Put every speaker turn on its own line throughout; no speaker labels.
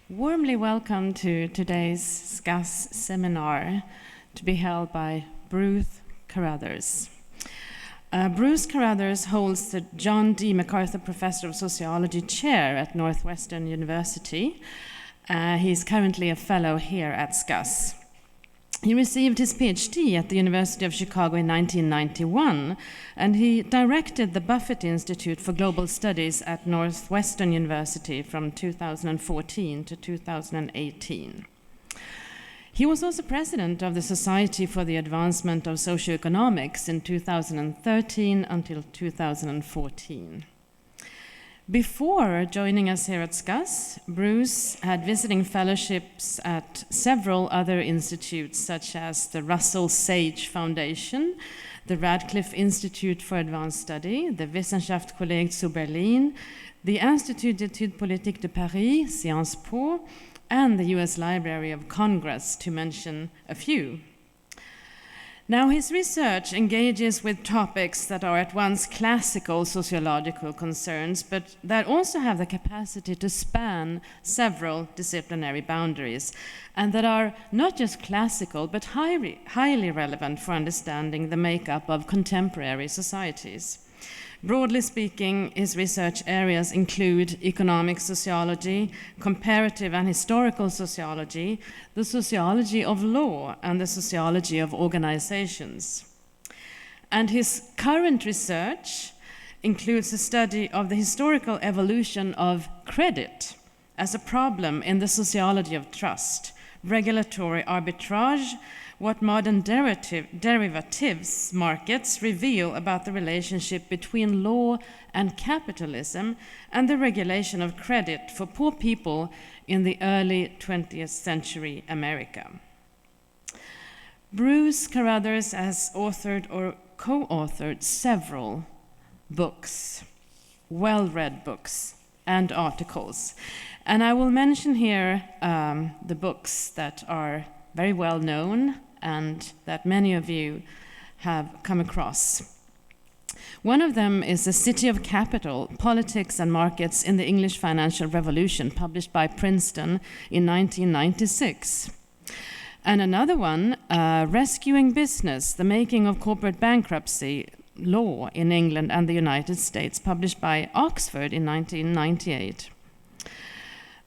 Warmly welcome to today's Scas seminar to be held by Bruce Carruthers. Bruce Carruthers holds the John D. MacArthur Professor of Sociology chair at Northwestern University. He's currently a fellow here at Scas. He received his PhD at the University of Chicago in 1991, and he directed the Buffett Institute for Global Studies at Northwestern University from 2014 to 2018. He was also president of the Society for the Advancement of Socio-Economics in 2013 until 2014. Before joining us here at Scas, Bruce had visiting fellowships at several other institutes, such as the Russell Sage Foundation, the Radcliffe Institute for Advanced Study, the Wissenschaftskolleg zu Berlin, the Institut d'études politiques de Paris, Sciences Po, and the US Library of Congress, to mention a few. Now, his research engages with topics that are at once classical sociological concerns, but that also have the capacity to span several disciplinary boundaries, and that are not just classical, but highly relevant for understanding the makeup of contemporary societies. Broadly speaking, his research areas include economic sociology, comparative and historical sociology, the sociology of law, and the sociology of organizations. And his current research includes a study of the historical evolution of credit as a problem in the sociology of trust, regulatory arbitrage, what modern derivatives markets reveal about the relationship between law and capitalism, and the regulation of credit for poor people in the early 20th century America. Bruce Carruthers has authored or co-authored several books, well-read books and articles. And I will mention here the books that are very well known and that many of you have come across. One of them is The City of Capital, Politics and Markets in the English Financial Revolution, published by Princeton in 1996. And another one, Rescuing Business, The Making of Corporate Bankruptcy, Law in England and the United States, published by Oxford in 1998.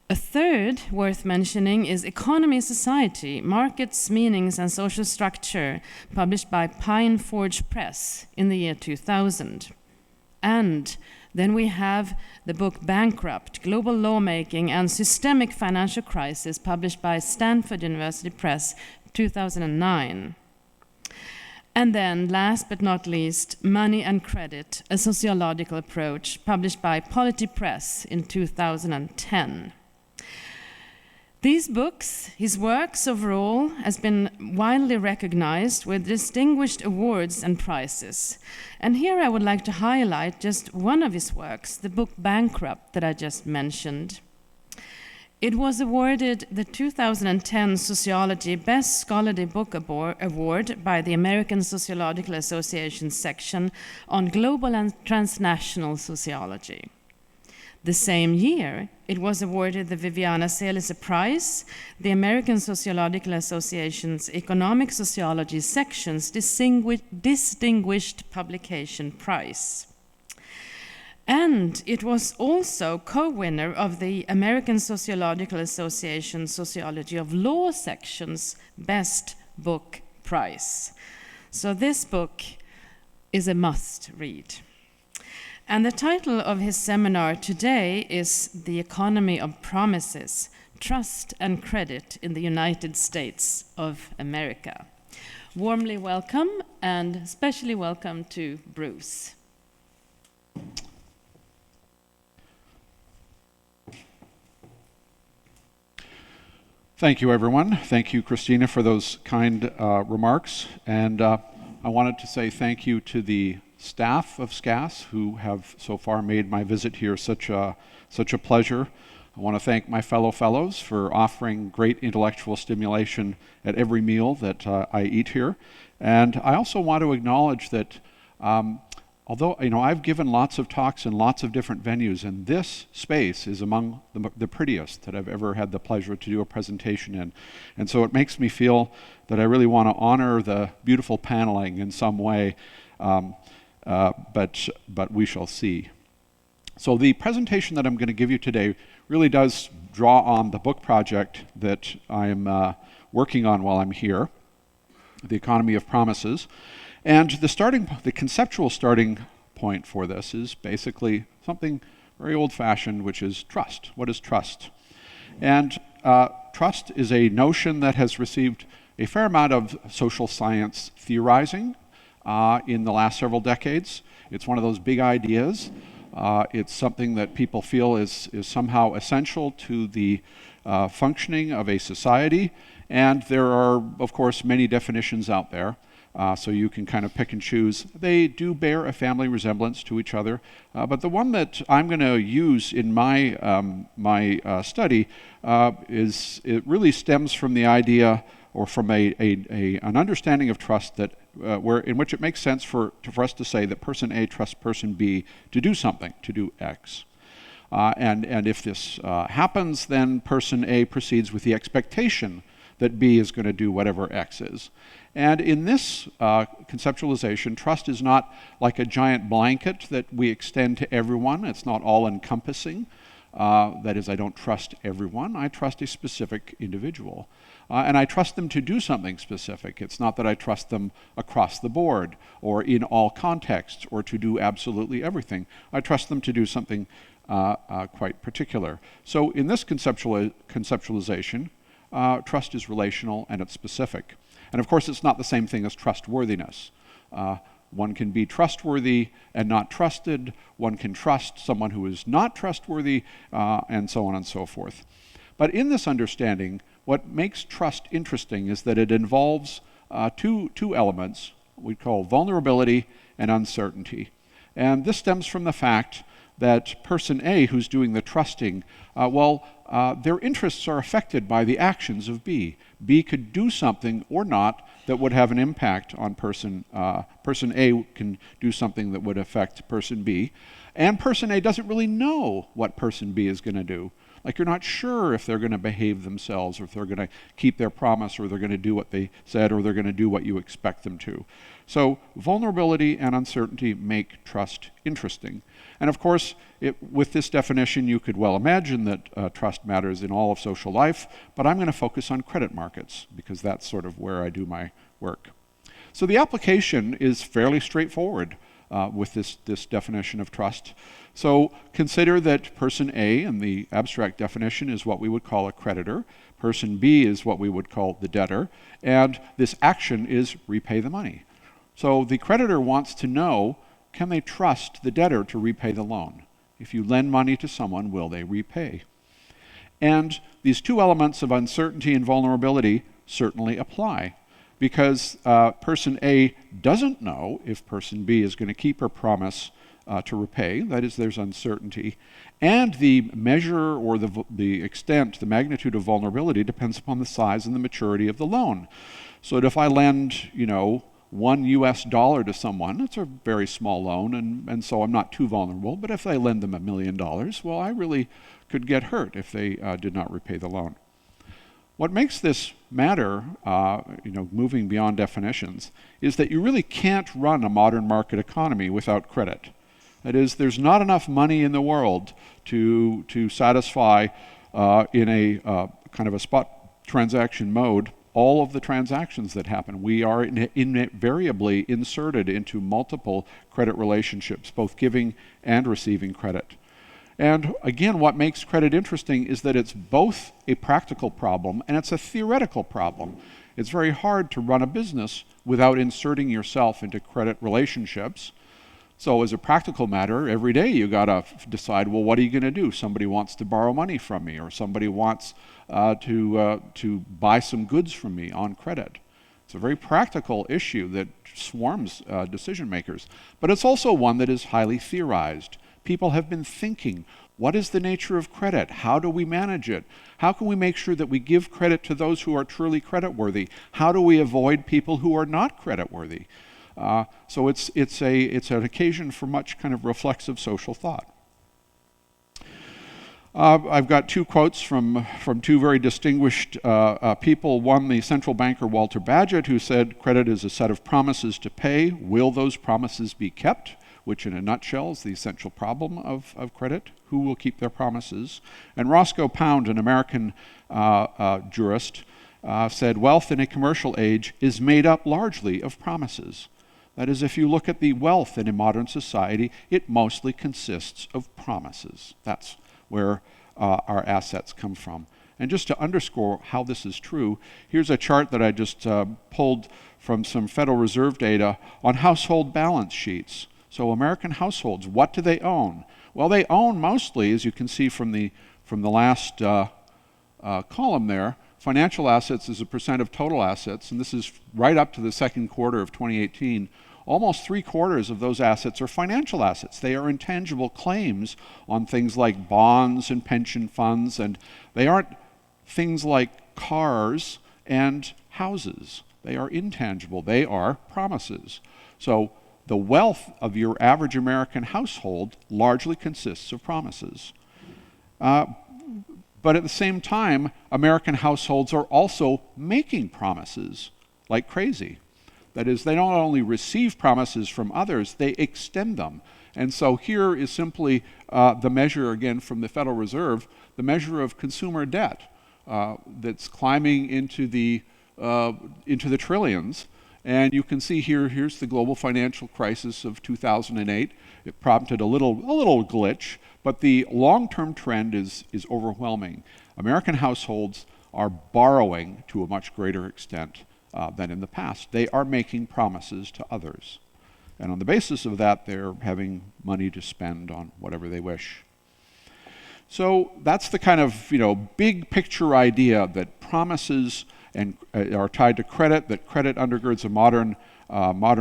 A third worth mentioning is Economy, Society, Markets, Meanings and Social Structure, published by Pine Forge Press in the year 2000. And then we have the book Bankrupt, Global Lawmaking and Systemic Financial Crisis, published by Stanford University Press, 2009. And then, last but not least, Money and Credit, A Sociological Approach, published by Polity Press in 2010. These books, his works overall, has been widely recognized with distinguished awards and prizes. And here I would like to highlight just one of his works, the book Bankrupt that I just mentioned. It was awarded the 2010 Sociology Best Scholarly Book Award by the American Sociological Association section on Global and Transnational Sociology. The same year, it was awarded the Viviana Selise Prize, the American Sociological Association's Economic Sociology section's Distinguished Publication Prize. And it was also co-winner of the American Sociological Association's Sociology of Law section's Best Book Prize. So this book is a must-read. And the title of his seminar today is The Economy of Promises, Trust and Credit in the United States of America. Warmly welcome, and especially welcome to Bruce.
Thank you, everyone. Thank you, Christina, for those kind remarks. And I wanted to say thank you to the staff of Scas, who have so far made my visit here such a pleasure. I want to thank my fellow fellows for offering great intellectual stimulation at every meal that I eat here. And I also want to acknowledge that although, I've given lots of talks in lots of different venues, and this space is among the prettiest that I've ever had the pleasure to do a presentation in. And so it makes me feel that I really want to honor the beautiful paneling in some way, but we shall see. So the presentation that I'm going to give you today really does draw on the book project that I'm working on while I'm here, The Economy of Promises. And the conceptual starting point for this is basically something very old-fashioned, which is trust. What is trust? And trust is a notion that has received a fair amount of social science theorizing in the last several decades. It's one of those big ideas. It's something that people feel is somehow essential to the functioning of a society. And there are, of course, many definitions out there. So you can kind of pick and choose. They do bear a family resemblance to each other, but the one that I'm going to use in my study it really stems from the idea, or from an understanding of trust that in which it makes sense for us to say that person A trusts person B to do something, to do X. And if this happens, then person A proceeds with the expectation that B is going to do whatever X is. And in this conceptualization, trust is not like a giant blanket that we extend to everyone. It's not all-encompassing. That is, I don't trust everyone. I trust a specific individual. And I trust them to do something specific. It's not that I trust them across the board or in all contexts or to do absolutely everything. I trust them to do something quite particular. So in this conceptualization, trust is relational and it's specific. And of course, it's not the same thing as trustworthiness. One can be trustworthy and not trusted. One can trust someone who is not trustworthy, and so on and so forth. But in this understanding, what makes trust interesting is that it involves two elements we call vulnerability and uncertainty. And this stems from the fact that person A, who's doing the trusting, their interests are affected by the actions of B. B could do something or not that would have an impact on person A can do something that would affect person B. And person A doesn't really know what person B is going to do. Like, you're not sure if they're going to behave themselves, or if they're going to keep their promise, or they're going to do what they said, or they're going to do what you expect them to. So vulnerability and uncertainty make trust interesting. And of course, with this definition, you could well imagine that trust matters in all of social life, but I'm going to focus on credit markets, because that's sort of where I do my work. So the application is fairly straightforward with this definition of trust. So consider that person A, in the abstract definition, is what we would call a creditor. Person B is what we would call the debtor. And this action is repay the money. So the creditor wants to know, can they trust the debtor to repay the loan? If you lend money to someone, will they repay? And these two elements of uncertainty and vulnerability certainly apply, because person A doesn't know if person B is going to keep her promise to repay. That is, there's uncertainty. And the measure or the extent, the magnitude of vulnerability depends upon the size and the maturity of the loan. So that if I lend, $1 US to someone, it's a very small loan, and so I'm not too vulnerable. But if I lend them $1 million, well, I really could get hurt if they did not repay the loan. What makes this matter, moving beyond definitions, is that you really can't run a modern market economy without credit. That is, there's not enough money in the world to satisfy in a kind of a spot transaction mode all of the transactions that happen. We are invariably inserted into multiple credit relationships, both giving and receiving credit. And again, what makes credit interesting is that it's both a practical problem and it's a theoretical problem. It's very hard to run a business without inserting yourself into credit relationships. So as a practical matter, every day you gotta decide, well, what are you gonna do? Somebody wants to borrow money from me, or somebody wants to buy some goods from me on credit. It's a very practical issue that swarms decision makers, but it's also one that is highly theorized. People have been thinking, what is the nature of credit? How do we manage it? How can we make sure that we give credit to those who are truly creditworthy? How do we avoid people who are not creditworthy? So it's an occasion for much kind of reflexive social thought. I've got two quotes from two very distinguished people. One, the central banker Walter Bagehot, who said, "Credit is a set of promises to pay. Will those promises be kept?" Which in a nutshell is the essential problem of credit. Who will keep their promises? And Roscoe Pound, an American jurist, said, "Wealth in a commercial age is made up largely of promises." That is, if you look at the wealth in a modern society, it mostly consists of promises. That's where our assets come from. And just to underscore how this is true, here's a chart that I just pulled from some Federal Reserve data on household balance sheets. So American households, what do they own? Well, they own mostly, as you can see from the last column there, financial assets as a percent of total assets, and this is right up to the second quarter of 2018. Almost 3/4 of those assets are financial assets. They are intangible claims on things like bonds and pension funds, and they aren't things like cars and houses. They are intangible. They are promises. So the wealth of your average American household largely consists of promises. But at the same time, American households are also making promises like crazy. That is, they don't only receive promises from others, they extend them. And so here is simply the measure, again, from the Federal Reserve, the measure of consumer debt that's climbing into the trillions. And you can see here's the global financial crisis of 2008. It prompted a little glitch, but the long-term trend is overwhelming. American households are borrowing to a much greater extent than in the past. They are making promises to others. And on the basis of that, they're having money to spend on whatever they wish. So that's the kind of big picture idea that promises and are tied to credit, that credit undergirds a modern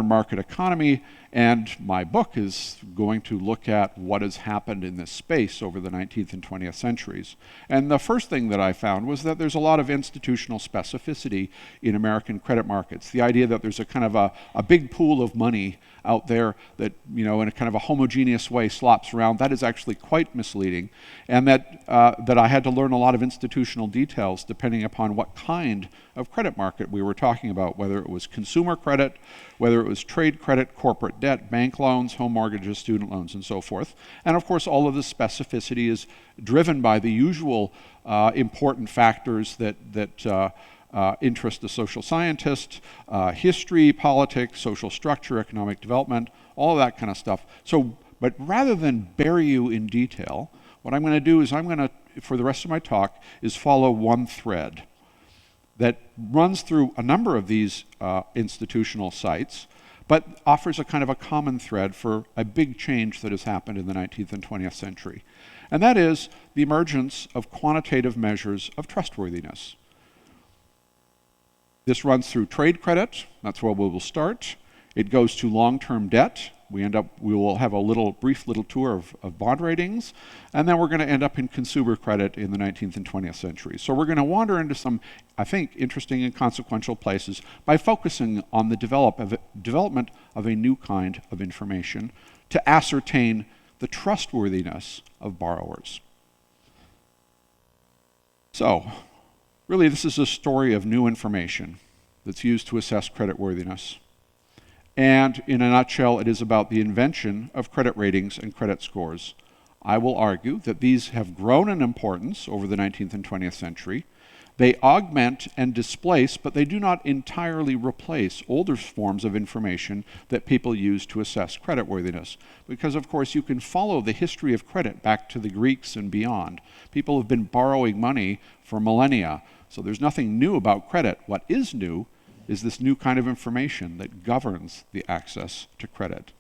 market economy. And my book is going to look at what has happened in this space over the 19th and 20th centuries. And the first thing that I found was that there's a lot of institutional specificity in American credit markets. The idea that there's a kind of a big pool of money out there that, in a kind of a homogeneous way slops around, that is actually quite misleading. And that I had to learn a lot of institutional details depending upon what kind of credit market we were talking about, whether it was consumer credit, whether it was trade credit, corporate debt, bank loans, home mortgages, student loans, and so forth. And of course, all of this specificity is driven by the usual important factors that interest the social scientist: history, politics, social structure, economic development, all of that kind of stuff. So, but rather than bury you in detail, what I'm going to do is for the rest of my talk, is follow one thread that runs through a number of these institutional sites, but offers a kind of a common thread for a big change that has happened in the 19th and 20th century. And that is the emergence of quantitative measures of trustworthiness. This runs through trade credit. That's where we will start. It goes to long-term debt. We will have a brief little tour of bond ratings, and then we're going to end up in consumer credit in the 19th and 20th centuries. So we're going to wander into some, I think, interesting and consequential places by focusing on the development of a new kind of information to ascertain the trustworthiness of borrowers. So, really, this is a story of new information that's used to assess creditworthiness. And in a nutshell, it is about the invention of credit ratings and credit scores. I will argue that these have grown in importance over the 19th and 20th century. They augment and displace, but they do not entirely replace older forms of information that people use to assess creditworthiness. Because, of course, you can follow the history of credit back to the Greeks and beyond. People have been borrowing money for millennia, so there's nothing new about credit. What is new is this new kind of information that governs the access to credit.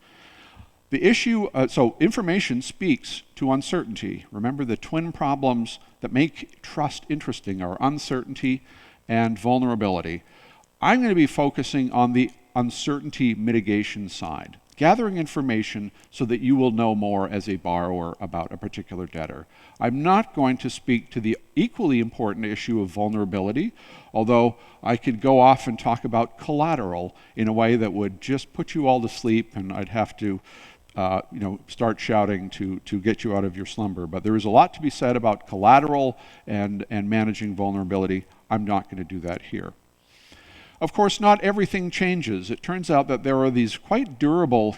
The issue, so information speaks to uncertainty. Remember, the twin problems that make trust interesting are uncertainty and vulnerability. I'm going to be focusing on the uncertainty mitigation side. gathering information so that you will know more as a borrower about a particular debtor. I'm not going to speak to the equally important issue of vulnerability, although I could go off and talk about collateral in a way that would just put you all to sleep, and I'd have to start shouting to get you out of your slumber. But there is a lot to be said about collateral and managing vulnerability. I'm not going to do that here. Of course, not everything changes. It turns out that there are these quite durable,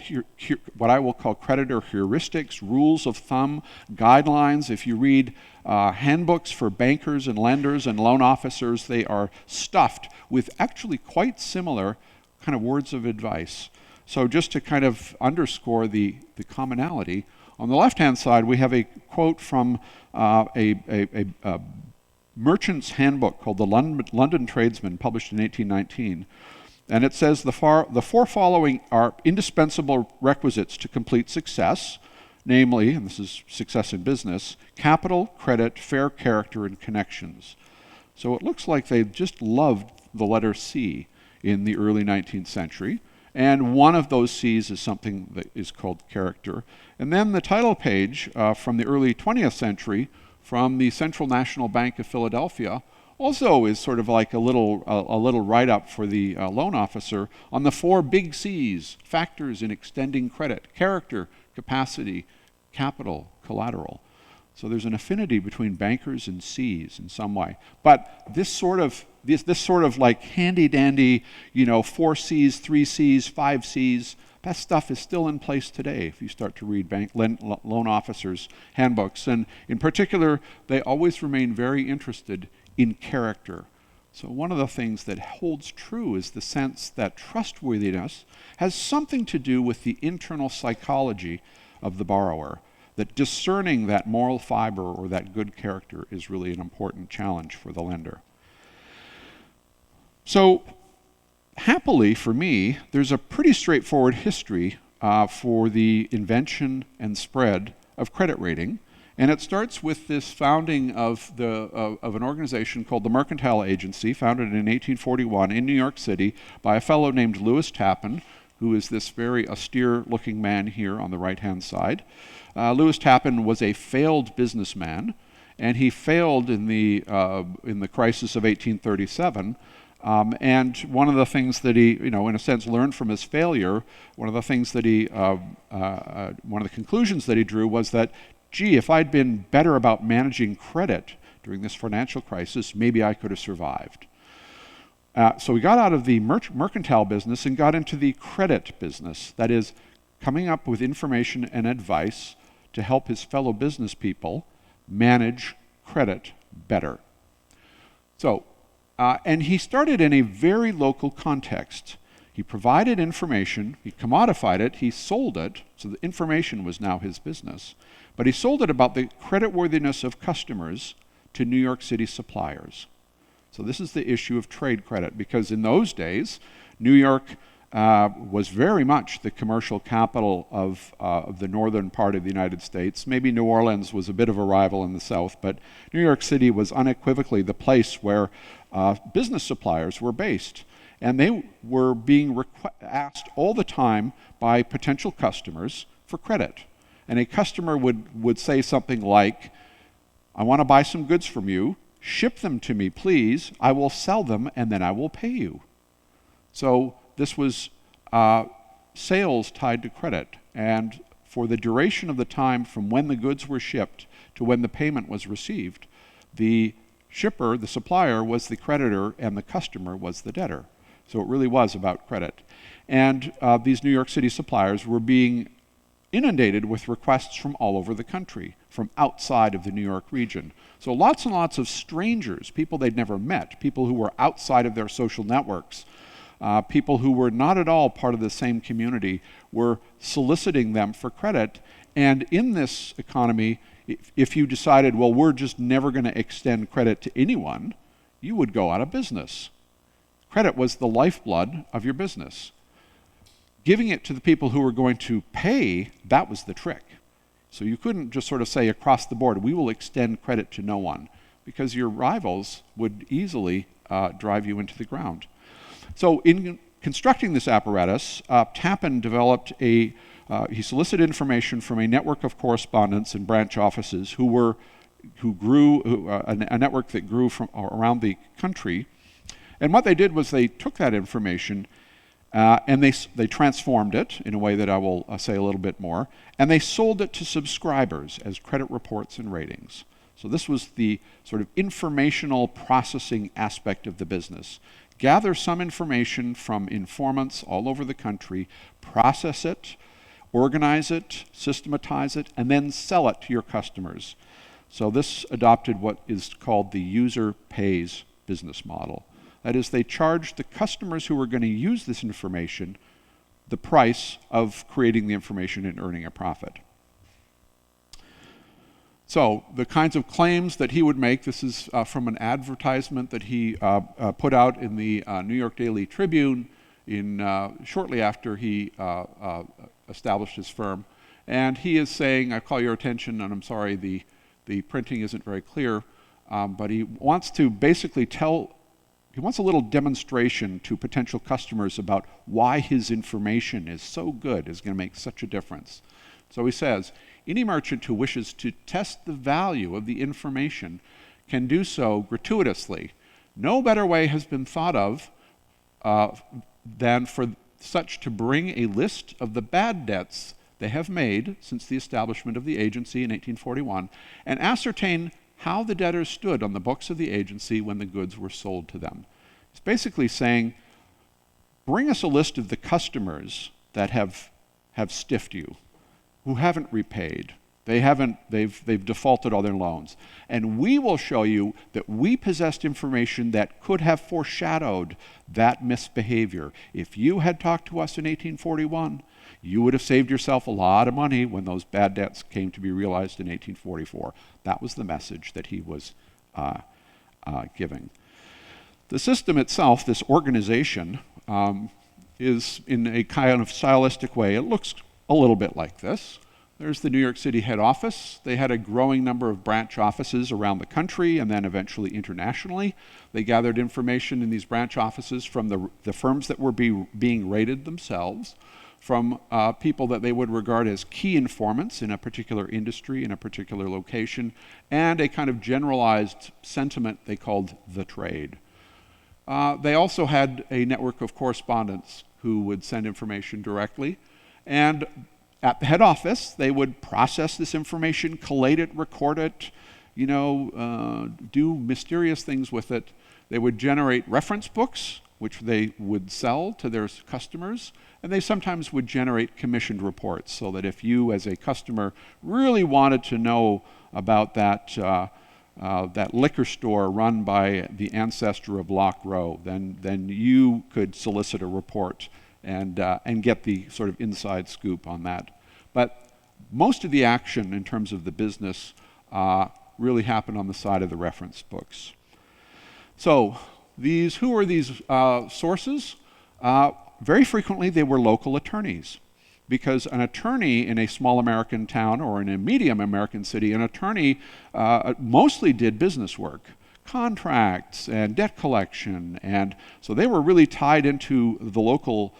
what I will call creditor heuristics, rules of thumb, guidelines. If you read handbooks for bankers and lenders and loan officers, they are stuffed with actually quite similar kind of words of advice. So just to kind of underscore the commonality, on the left-hand side, we have a quote from a merchant's handbook called the London Tradesman, published in 1819. And it says the four following are indispensable requisites to complete success, namely, and this is success in business, capital, credit, fair character, and connections. So it looks like they just loved the letter C in the early 19th century. And one of those C's is something that is called character. And then the title page from the early 20th century from the Central National Bank of Philadelphia also is sort of like a little write-up for the loan officer on the 4 big C's, factors in extending credit: character, capacity, capital, collateral. So there's an affinity between bankers and C's in some way. But this sort of like handy-dandy, 4 C's, 3 C's, 5 C's, that stuff is still in place today if you start to read loan officers' handbooks. And in particular, they always remain very interested in character. So one of the things that holds true is the sense that trustworthiness has something to do with the internal psychology of the borrower, that discerning that moral fiber or that good character is really an important challenge for the lender. So happily for me, there's a pretty straightforward history for the invention and spread of credit rating. And it starts with this founding of an organization called the Mercantile Agency, founded in 1841 in New York City by a fellow named Lewis Tappan, who is this very austere-looking man here on the right-hand side. Lewis Tappan was a failed businessman, and he failed in the crisis of 1837. And one of the things that he, in a sense, learned from his failure, one of the conclusions that he drew was that, gee, if I'd been better about managing credit during this financial crisis, maybe I could have survived. So he got out of the mercantile business and got into the credit business, that is, coming up with information and advice to help his fellow business people manage credit better. So, and he started in a very local context. He provided information, he commodified it, he sold it, so the information was now his business. But he sold it about the creditworthiness of customers to New York City suppliers. So this is the issue of trade credit, because in those days, New York was very much the commercial capital of the northern part of the United States. Maybe New Orleans was a bit of a rival in the south, but New York City was unequivocally the place where business suppliers were based. And they were being asked all the time by potential customers for credit. And a customer would say something like, I want to buy some goods from you, ship them to me, please, I will sell them, and then I will pay you. So this was sales tied to credit. And for the duration of the time from when the goods were shipped to when the payment was received, the shipper, the supplier, was the creditor, and the customer was the debtor. So it really was about credit. And these New York City suppliers were being inundated with requests from all over the country, from outside of the New York region. So lots and lots of strangers, people they'd never met, people who were outside of their social networks, people who were not at all part of the same community, were soliciting them for credit. And in this economy, if you decided, well, we're just never going to extend credit to anyone, you would go out of business. Credit was the lifeblood of your business. Giving it to the people who were going to pay, that was the trick. So you couldn't just sort of say across the board, we will extend credit to no one, because your rivals would easily drive you into the ground. So in constructing this apparatus, Tappan developed he solicited information from a network of correspondents and branch offices a network that grew from around the country. And what they did was they took that information and they transformed it in a way that I will say a little bit more, and they sold it to subscribers as credit reports and ratings. So this was the sort of informational processing aspect of the business. Gather some information from informants all over the country, process it, organize it, systematize it, and then sell it to your customers. So this adopted what is called the user pays business model. That is, they charged the customers who were going to use this information the price of creating the information and earning a profit. So the kinds of claims that he would make, this is from an advertisement that he put out in the New York Daily Tribune shortly after he established his firm. And he is saying, I call your attention, and I'm sorry, the printing isn't very clear, but he wants to basically he wants a little demonstration to potential customers about why his information is so good, is going to make such a difference. So he says, any merchant who wishes to test the value of the information can do so gratuitously. No better way has been thought of than for such to bring a list of the bad debts they have made since the establishment of the agency in 1841 and ascertain how the debtors stood on the books of the agency when the goods were sold to them. It's basically saying, bring us a list of the customers that have stiffed you, who haven't repaid. They've defaulted all their loans. And we will show you that we possessed information that could have foreshadowed that misbehavior. If you had talked to us in 1841, you would have saved yourself a lot of money when those bad debts came to be realized in 1844. That was the message that he was giving. The system itself, this organization, is in a kind of stylistic way. It looks a little bit like this. There's the New York City head office. They had a growing number of branch offices around the country and then eventually internationally. They gathered information in these branch offices from the firms that were being rated themselves, from people that they would regard as key informants in a particular industry, in a particular location, and a kind of generalized sentiment they called the trade. They also had a network of correspondents who would send information directly. And at the head office, they would process this information, collate it, record it, do mysterious things with it. They would generate reference books, which they would sell to their customers, and they sometimes would generate commissioned reports, so that if you, as a customer, really wanted to know about that liquor store run by the ancestor of Lock Row, then you could solicit a report and get the sort of inside scoop on that. But most of the action in terms of the business really happened on the side of the reference books. So who are these sources? Very frequently they were local attorneys, because an attorney in a small American town or in a medium American city, an attorney mostly did business work, contracts and debt collection, and so they were really tied into the local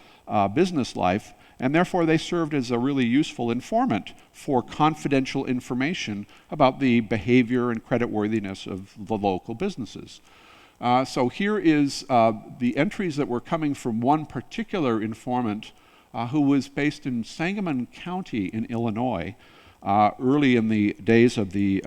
business life, and therefore they served as a really useful informant for confidential information about the behavior and creditworthiness of the local businesses. So here is the entries that were coming from one particular informant who was based in Sangamon County in Illinois early in the days of the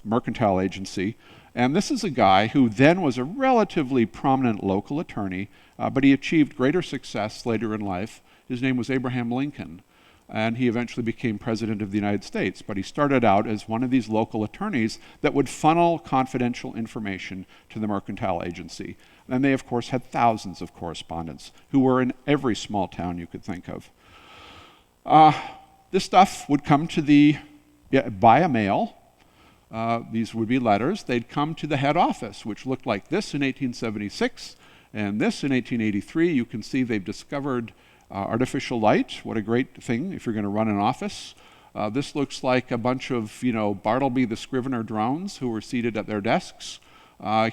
Mercantile Agency. And this is a guy who then was a relatively prominent local attorney, but he achieved greater success later in life. His name was Abraham Lincoln, and he eventually became president of the United States. But he started out as one of these local attorneys that would funnel confidential information to the Mercantile Agency. And they, of course, had thousands of correspondents who were in every small town you could think of. This stuff would come to via mail. These would be letters. They'd come to the head office, which looked like this in 1876, and this in 1883. You can see they've discovered artificial light. What a great thing if you're going to run an office. This looks like a bunch of, Bartleby the Scrivener drones who were seated at their desks.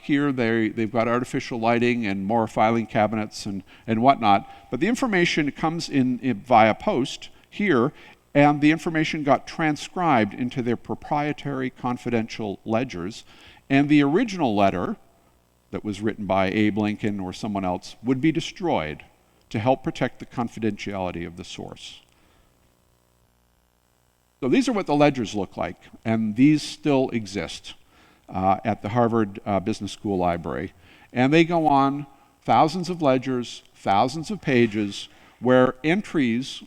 Here they've got artificial lighting and more filing cabinets and whatnot, but the information comes in via post here, and the information got transcribed into their proprietary confidential ledgers, and the original letter that was written by Abe Lincoln or someone else would be destroyed to help protect the confidentiality of the source. So these are what the ledgers look like, and these still exist at the Harvard Business School Library. And they go on thousands of ledgers, thousands of pages, where entries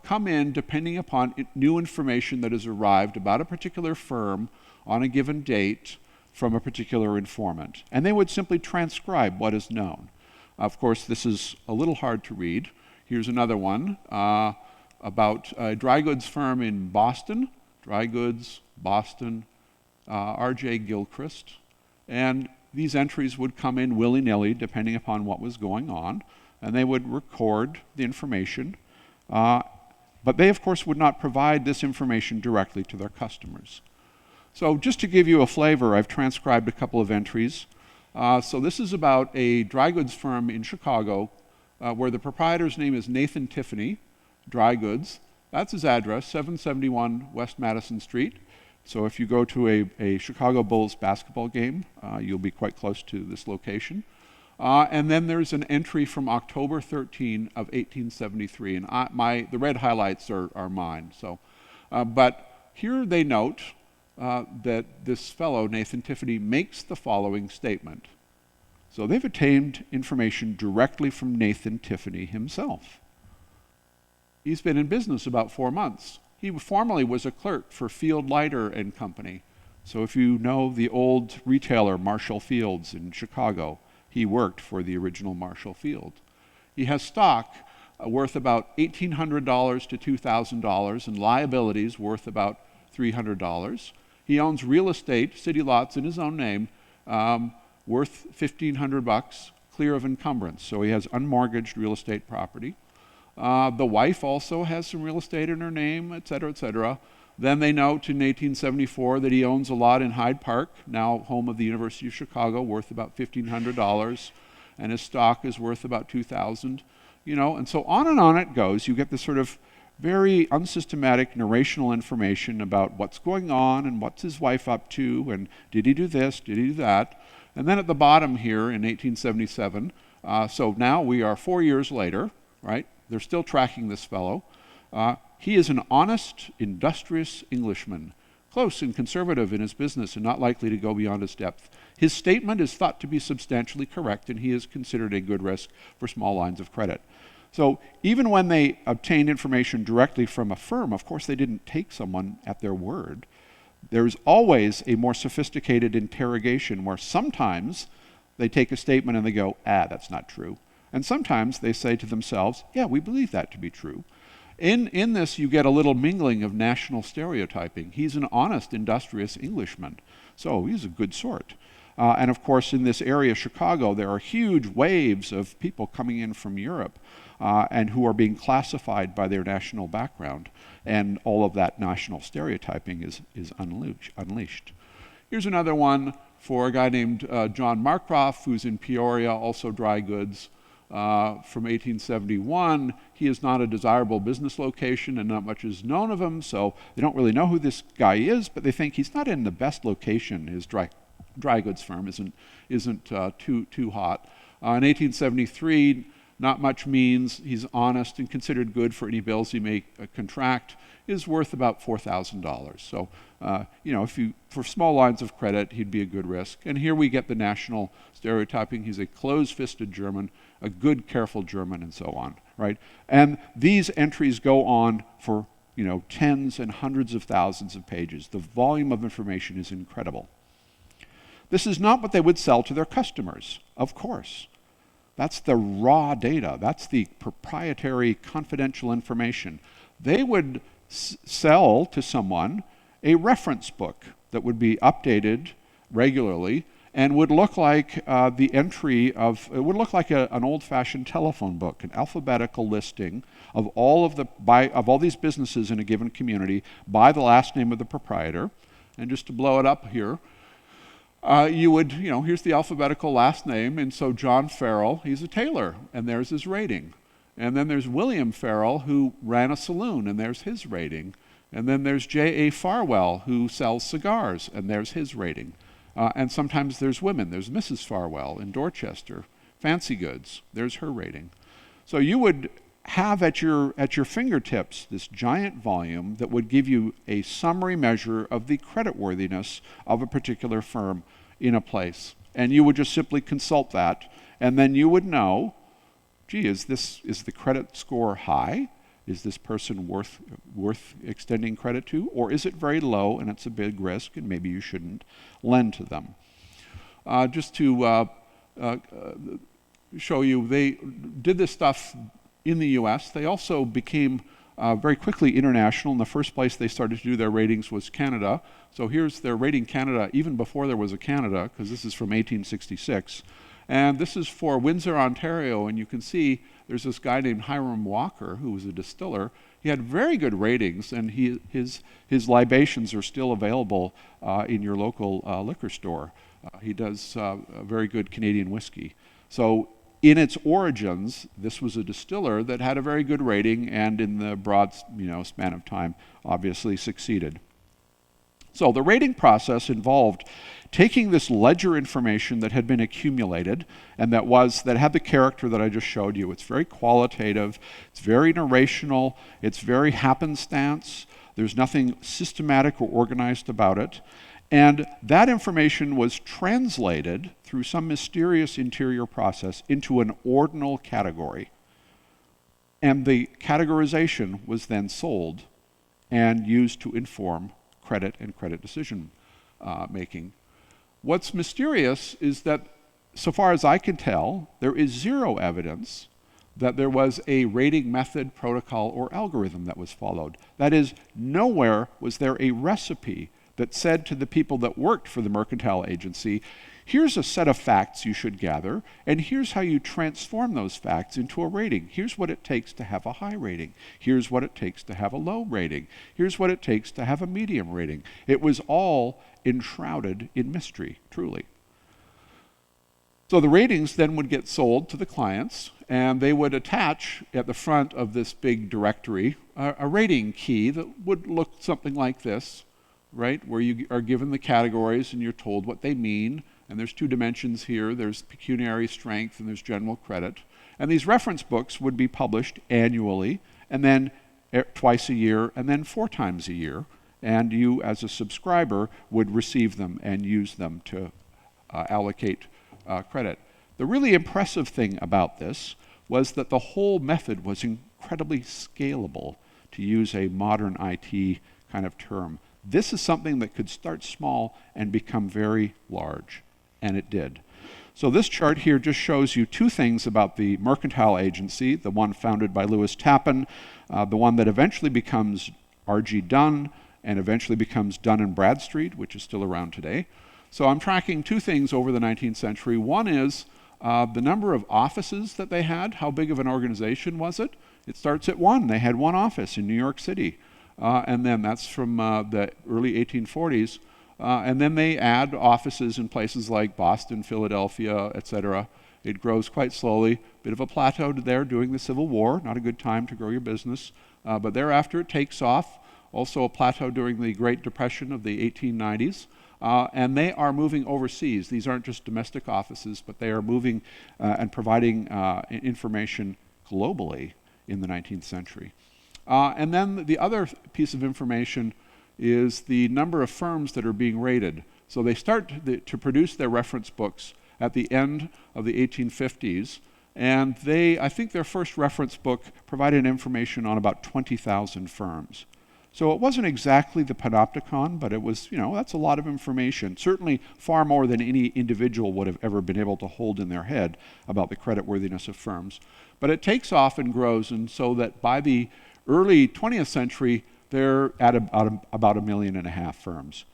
come in depending upon new information that has arrived about a particular firm on a given date from a particular informant. And they would simply transcribe what is known. Of course, this is a little hard to read. Here's another one about a dry goods firm in Boston, dry goods, Boston, R.J. Gilchrist. And these entries would come in willy-nilly depending upon what was going on, and they would record the information. But they, of course, would not provide this information directly to their customers. So just to give you a flavor, I've transcribed a couple of entries. So this is about a dry goods firm in Chicago where the proprietor's name is Nathan Tiffany, Dry Goods. That's his address, 771 West Madison Street. So if you go to a Chicago Bulls basketball game, you'll be quite close to this location. And then there's an entry from October 13 of 1873, and the red highlights are mine. So, but here they note that this fellow, Nathan Tiffany, makes the following statement. So they've obtained information directly from Nathan Tiffany himself. He's been in business about 4 months. He formerly was a clerk for Field Leiter and Company. So if you know the old retailer Marshall Field's in Chicago, he worked for the original Marshall Field. He has stock worth about $1,800 to $2,000 and liabilities worth about $300. He owns real estate, city lots in his own name, worth $1,500, clear of encumbrance. So he has unmortgaged real estate property. The wife also has some real estate in her name, et cetera, et cetera. Then they note in 1874 that he owns a lot in Hyde Park, now home of the University of Chicago, worth about $1,500, and his stock is worth about $2,000. And so on it goes. You get this sort of very unsystematic narrational information about what's going on and what's his wife up to, and did he do this, did he do that. And then at the bottom here in 1877, so now we are 4 years later, right? They're still tracking this fellow. He is an honest, industrious Englishman, close and conservative in his business and not likely to go beyond his depth. His statement is thought to be substantially correct, and he is considered a good risk for small lines of credit. So even when they obtained information directly from a firm, of course they didn't take someone at their word. There's always a more sophisticated interrogation where sometimes they take a statement and they go, that's not true. And sometimes they say to themselves, yeah, we believe that to be true. In this, you get a little mingling of national stereotyping. He's an honest, industrious Englishman, so he's a good sort. And of course, in this area, Chicago, there are huge waves of people coming in from Europe and who are being classified by their national background. And all of that national stereotyping is unleashed. Here's another one for a guy named John Markroff, who's in Peoria, also dry goods. From 1871, he is not a desirable business location and not much is known of him, so they don't really know who this guy is, but they think he's not in the best location. His dry goods firm isn't too hot. In 1873, not much means he's honest and considered good for any bills he may contract, is worth about $4,000. So, for small lines of credit, he'd be a good risk. And here we get the national stereotyping. He's a close-fisted German, a good, careful German, and so on, right? And these entries go on for, tens and hundreds of thousands of pages. The volume of information is incredible. This is not what they would sell to their customers, of course. That's the raw data. That's the proprietary, confidential information. They would sell to someone a reference book that would be updated regularly and would look like it would look like an old-fashioned telephone book, an alphabetical listing of all these businesses in a given community by the last name of the proprietor. And just to blow it up here, you would, here's the alphabetical last name, and so John Farrell, he's a tailor, and there's his rating. And then there's William Farrell, who ran a saloon, and there's his rating. And then there's J.A. Farwell, who sells cigars, and there's his rating. And sometimes there's women. There's Mrs. Farwell in Dorchester, fancy goods. There's her rating. So you would have at your fingertips this giant volume that would give you a summary measure of the creditworthiness of a particular firm in a place. And you would just simply consult that, and then you would know, gee, is the credit score high? Is this person worth extending credit to? Or is it very low and it's a big risk and maybe you shouldn't lend to them? Just to show you, they did this stuff in the US. They also became very quickly international. In the first place they started to do their ratings was Canada. So here's their rating Canada even before there was a Canada, because this is from 1866. And this is for Windsor, Ontario, and you can see there's this guy named Hiram Walker who was a distiller. He had very good ratings, and his libations are still available in your local liquor store. He does very good Canadian whiskey. So in its origins, this was a distiller that had a very good rating, and in the broad span of time, obviously succeeded. So the rating process involved taking this ledger information that had been accumulated and that had the character that I just showed you. It's very qualitative, it's very narrational, it's very happenstance, there's nothing systematic or organized about it. And that information was translated through some mysterious interior process into an ordinal category. And the categorization was then sold and used to inform credit and credit decision making. What's mysterious is that, so far as I can tell, there is zero evidence that there was a rating method, protocol, or algorithm that was followed. That is, nowhere was there a recipe that said to the people that worked for the Mercantile Agency, here's a set of facts you should gather, and here's how you transform those facts into a rating. Here's what it takes to have a high rating. Here's what it takes to have a low rating. Here's what it takes to have a medium rating. It was all enshrouded in mystery, truly. So the ratings then would get sold to the clients, and they would attach at the front of this big directory a rating key that would look something like this, right, where you are given the categories and you're told what they mean. And there's two dimensions here. There's pecuniary strength and there's general credit. And these reference books would be published annually, and then twice a year, and then 4 times a year. And you, as a subscriber, would receive them and use them to allocate credit. The really impressive thing about this was that the whole method was incredibly scalable, to use a modern IT kind of term. This is something that could start small and become very large, and it did. So this chart here just shows you 2 things about the Mercantile Agency, the one founded by Lewis Tappan, the one that eventually becomes R.G. Dunn, and eventually becomes Dun & Bradstreet, which is still around today. So I'm tracking 2 things over the 19th century. One is the number of offices that they had. How big of an organization was it? It starts at 1. They had 1 office in New York City. And then that's from the early 1840s. And then they add offices in places like Boston, Philadelphia, etc. It grows quite slowly. Bit of a plateau there during the Civil War. Not a good time to grow your business. But thereafter it takes off. Also a plateau during the Great Depression of the 1890s. And they are moving overseas. These aren't just domestic offices, but they are moving and providing information globally in the 19th century. And then the other piece of information is the number of firms that are being rated. So they start to produce their reference books at the end of the 1850s, and I think their first reference book provided information on about 20,000 firms. So it wasn't exactly the panopticon, but it was, that's a lot of information, certainly far more than any individual would have ever been able to hold in their head about the creditworthiness of firms. But it takes off and grows, and so that by the early 20th century, they're at about 1.5 million firms.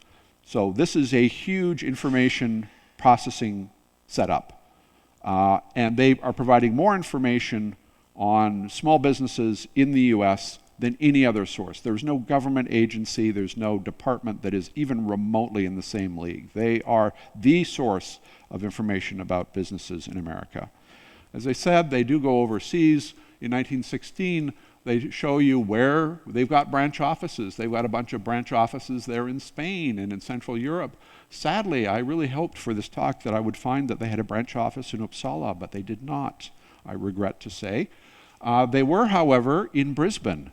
So this is a huge information processing setup. And they are providing more information on small businesses in the US than any other source. There's no government agency, there's no department that is even remotely in the same league. They are the source of information about businesses in America. As I said, they do go overseas. In 1916, they show you where they've got branch offices. They've got a bunch of branch offices there in Spain and in Central Europe. Sadly, I really hoped for this talk that I would find that they had a branch office in Uppsala, but they did not, I regret to say. They were, however, in Brisbane.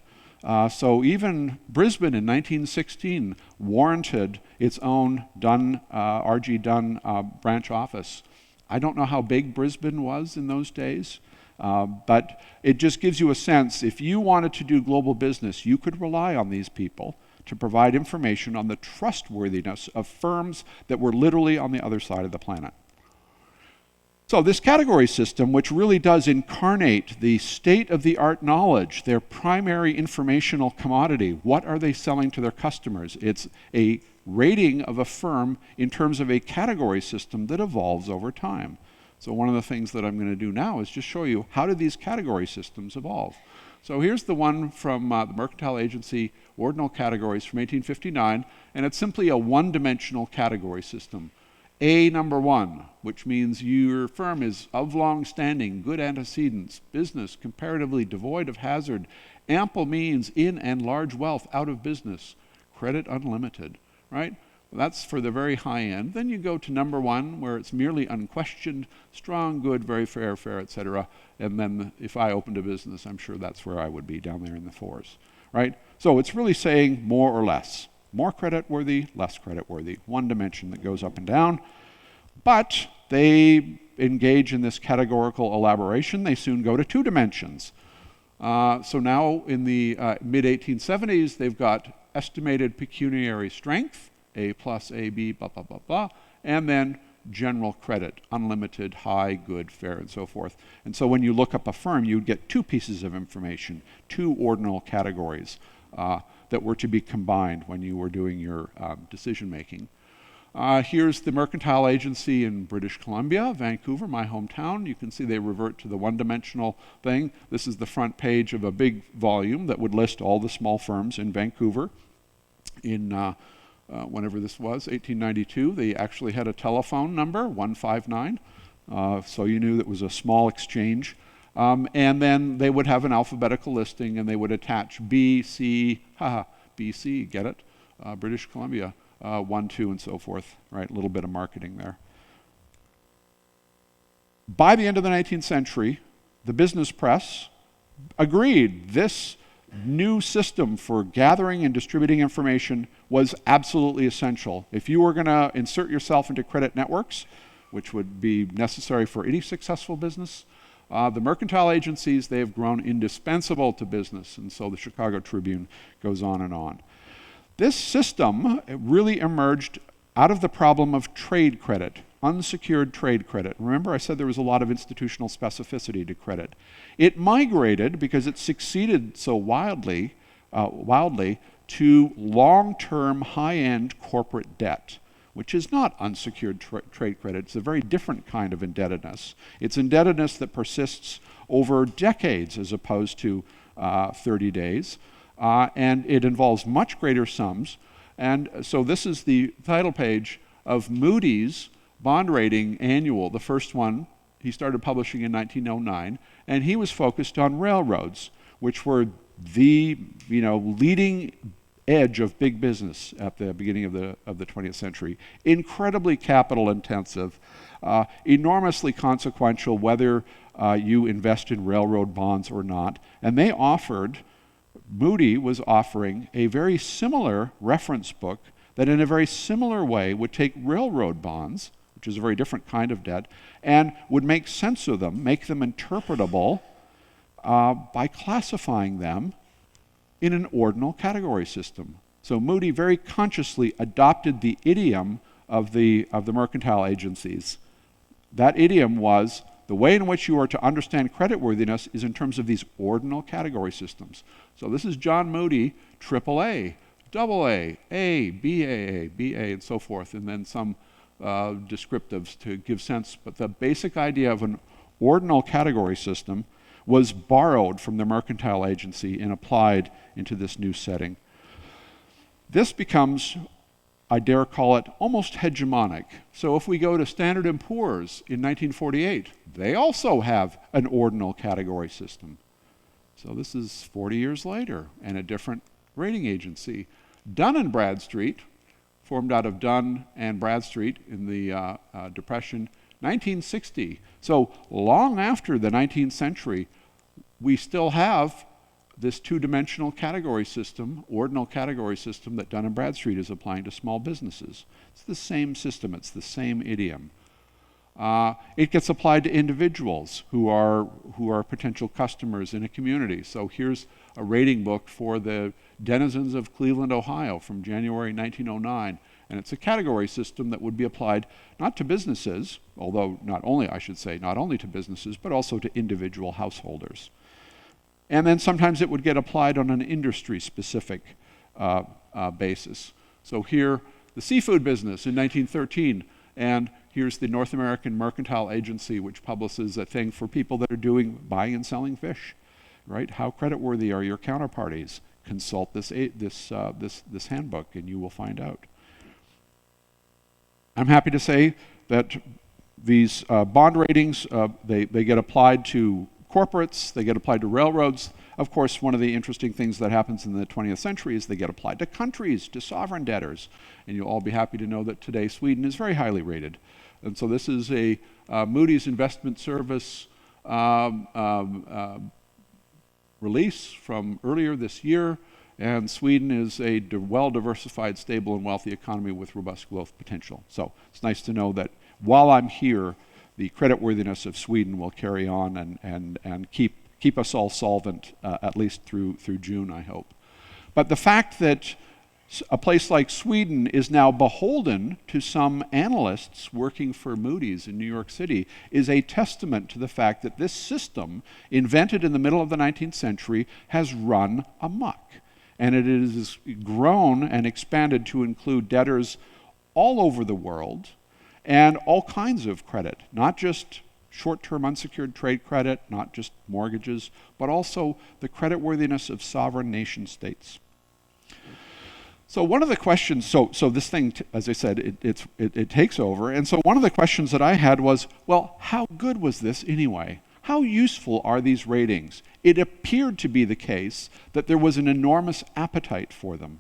So even Brisbane in 1916 warranted its own R.G. Dunn branch office. I don't know how big Brisbane was in those days, but it just gives you a sense. If you wanted to do global business, you could rely on these people to provide information on the trustworthiness of firms that were literally on the other side of the planet. So this category system, which really does incarnate the state-of-the-art knowledge, their primary informational commodity, what are they selling to their customers? It's a rating of a firm in terms of a category system that evolves over time. So one of the things that I'm going to do now is just show you how did these category systems evolve. So here's the one from the Mercantile Agency Ordinal Categories from 1859, and it's simply a one-dimensional category system. A number 1, which means your firm is of long standing, good antecedents, business comparatively devoid of hazard, ample means in and large wealth out of business, credit unlimited, right? Well, that's for the very high end. Then you go to number 1, where it's merely unquestioned, strong, good, very fair, etc. And then if I opened a business, I'm sure that's where I would be, down there in the 4s, right? So it's really saying more or less. More creditworthy, less creditworthy. One dimension that goes up and down. But they engage in this categorical elaboration. They soon go to 2 dimensions. So now in the mid-1870s, they've got estimated pecuniary strength, A plus AB, blah, blah, blah, blah, and then general credit, unlimited, high, good, fair, and so forth. And so when you look up a firm, you'd get 2 pieces of information, 2 ordinal categories that were to be combined when you were doing your decision making. Here's the Mercantile Agency in British Columbia, Vancouver, my hometown. You can see they revert to the one-dimensional thing. This is the front page of a big volume that would list all the small firms in Vancouver. In whenever this was, 1892, they actually had a telephone number, 159, so you knew that was a small exchange. And then they would have an alphabetical listing, and they would attach B, C, B, C, get it? British Columbia, 1, 2, and so forth, right? A little bit of marketing there. By the end of the 19th century, the business press agreed this new system for gathering and distributing information was absolutely essential. If you were going to insert yourself into credit networks, which would be necessary for any successful business, the mercantile agencies, they have grown indispensable to business, and so the Chicago Tribune goes on and on. This system really emerged out of the problem of trade credit, unsecured trade credit. Remember, I said there was a lot of institutional specificity to credit. It migrated, because it succeeded so wildly to long-term, high-end corporate debt, which is not unsecured trade credit. It's a very different kind of indebtedness. It's indebtedness that persists over decades as opposed to 30 days, and it involves much greater sums. And so this is the title page of Moody's bond rating annual. The first one he started publishing in 1909, and he was focused on railroads, which were the leading edge of big business at the beginning of the 20th century. Incredibly capital intensive, enormously consequential whether you invest in railroad bonds or not. And Moody was offering a very similar reference book that in a very similar way would take railroad bonds, which is a very different kind of debt, and would make sense of them, make them interpretable by classifying them in an ordinal category system. So Moody very consciously adopted the idiom of the mercantile agencies. That idiom was, the way in which you are to understand creditworthiness is in terms of these ordinal category systems. So this is John Moody, AAA, AA, A, BAA, BA, and so forth, and then some descriptives to give sense. But the basic idea of an ordinal category system was borrowed from the Mercantile Agency and applied into this new setting. This becomes, I dare call it, almost hegemonic. So if we go to Standard & Poor's in 1948, they also have an ordinal category system. So this is 40 years later and a different rating agency. Dun & Bradstreet, formed out of Dun and Bradstreet in the Depression, 1960. So long after the 19th century, we still have this two-dimensional category system, ordinal category system that Dun & Bradstreet is applying to small businesses. It's the same system, it's the same idiom. It gets applied to individuals who are potential customers in a community. So here's a rating book for the denizens of Cleveland, Ohio from January 1909. And it's a category system that would be applied not to businesses, although not only to businesses, but also to individual householders. And then sometimes it would get applied on an industry-specific basis. So here, the seafood business in 1913, and here's the North American Mercantile Agency, which publishes a thing for people that are buying and selling fish, right? How creditworthy are your counterparties? Consult this handbook, and you will find out. I'm happy to say that these bond ratings, they get applied to corporates, they get applied to railroads. Of course, one of the interesting things that happens in the 20th century is they get applied to countries, to sovereign debtors. And you'll all be happy to know that today Sweden is very highly rated. And so this is a Moody's Investment Service release from earlier this year. And Sweden is a well-diversified, stable, and wealthy economy with robust growth potential. So it's nice to know that while I'm here, the creditworthiness of Sweden will carry on and keep us all solvent, at least through June, I hope. But the fact that a place like Sweden is now beholden to some analysts working for Moody's in New York City is a testament to the fact that this system, invented in the middle of the 19th century, has run amok. And it has grown and expanded to include debtors all over the world, and all kinds of credit, not just short-term unsecured trade credit, not just mortgages, but also the creditworthiness of sovereign nation states. So one of the questions, so this thing, as I said, it takes over, and so one of the questions that I had was, well, how good was this anyway? How useful are these ratings? It appeared to be the case that there was an enormous appetite for them,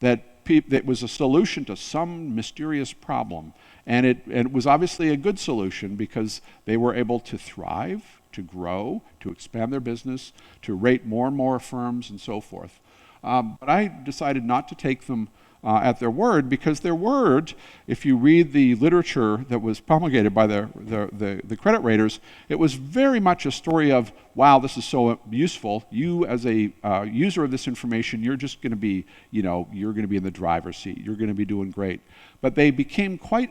that it was a solution to some mysterious problem. And it was obviously a good solution because they were able to thrive, to grow, to expand their business, to rate more and more firms and so forth. But I decided not to take them at their word, because their word, if you read the literature that was promulgated by the credit raters, it was very much a story of, wow, this is so useful. You as a user of this information, you're just going to be, you're going to be in the driver's seat. You're going to be doing great. But they became quite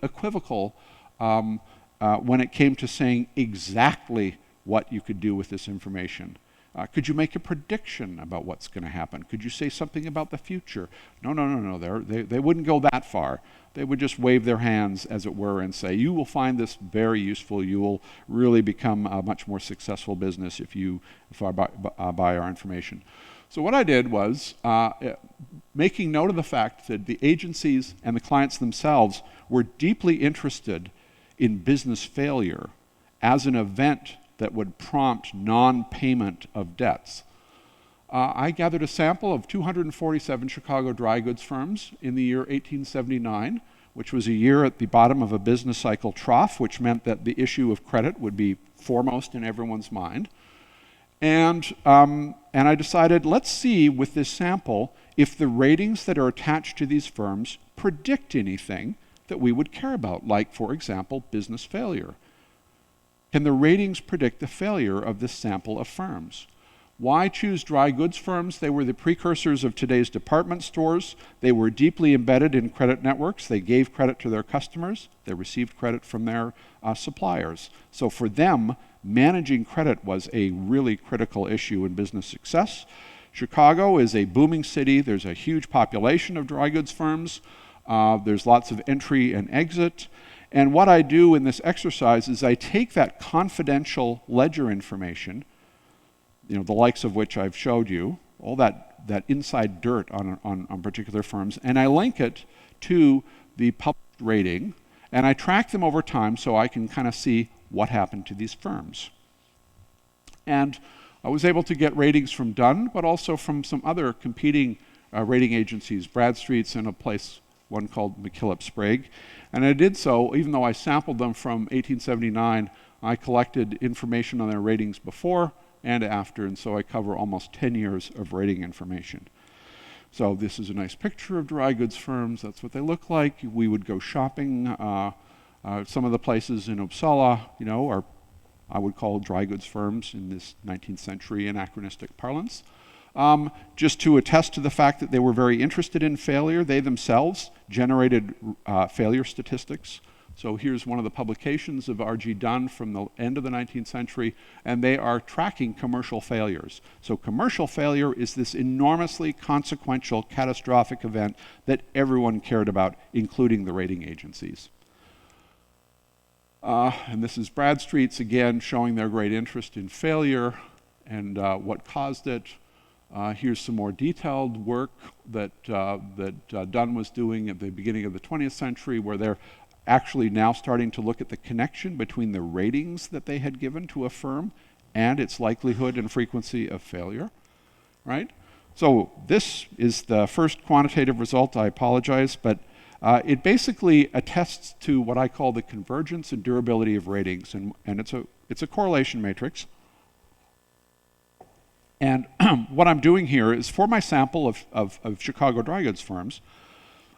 equivocal when it came to saying exactly what you could do with this information. Could you make a prediction about what's going to happen? Could you say something about the future? No. They wouldn't go that far. They would just wave their hands, as it were, and say, you will find this very useful. You will really become a much more successful business if you buy our information. So what I did was, making note of the fact that the agencies and the clients themselves were deeply interested in business failure as an event that would prompt non-payment of debts. I gathered a sample of 247 Chicago dry goods firms in the year 1879, which was a year at the bottom of a business cycle trough, which meant that the issue of credit would be foremost in everyone's mind. And I decided, let's see with this sample if the ratings that are attached to these firms predict anything that we would care about, like, for example, business failure. Can the ratings predict the failure of this sample of firms? Why choose dry goods firms? They were the precursors of today's department stores. They were deeply embedded in credit networks. They gave credit to their customers. They received credit from their suppliers. So for them, managing credit was a really critical issue in business success. Chicago is a booming city. There's a huge population of dry goods firms. There's lots of entry and exit. And what I do in this exercise is I take that confidential ledger information, the likes of which I've showed you, all that inside dirt on particular firms, and I link it to the published rating, and I track them over time so I can kind of see what happened to these firms. And I was able to get ratings from Dunn, but also from some other competing rating agencies, Bradstreet's and one called McKillop-Sprague. And I did so, even though I sampled them from 1879, I collected information on their ratings before and after, and so I cover almost 10 years of rating information. So this is a nice picture of dry goods firms. That's what they look like. We would go shopping. Some of the places in Uppsala, are I would call dry goods firms in this 19th century anachronistic parlance. Just to attest to the fact that they were very interested in failure, they themselves generated failure statistics. So here's one of the publications of R.G. Dunn from the end of the 19th century, and they are tracking commercial failures. So commercial failure is this enormously consequential, catastrophic event that everyone cared about, including the rating agencies. And this is Bradstreet's, again, showing their great interest in failure and what caused it. Here's some more detailed work that Dunn was doing at the beginning of the 20th century, where they're actually now starting to look at the connection between the ratings that they had given to a firm and its likelihood and frequency of failure, right? So this is the first quantitative result. I apologize, but it basically attests to what I call the convergence and durability of ratings, and it's a correlation matrix. And what I'm doing here is, for my sample of Chicago dry goods firms,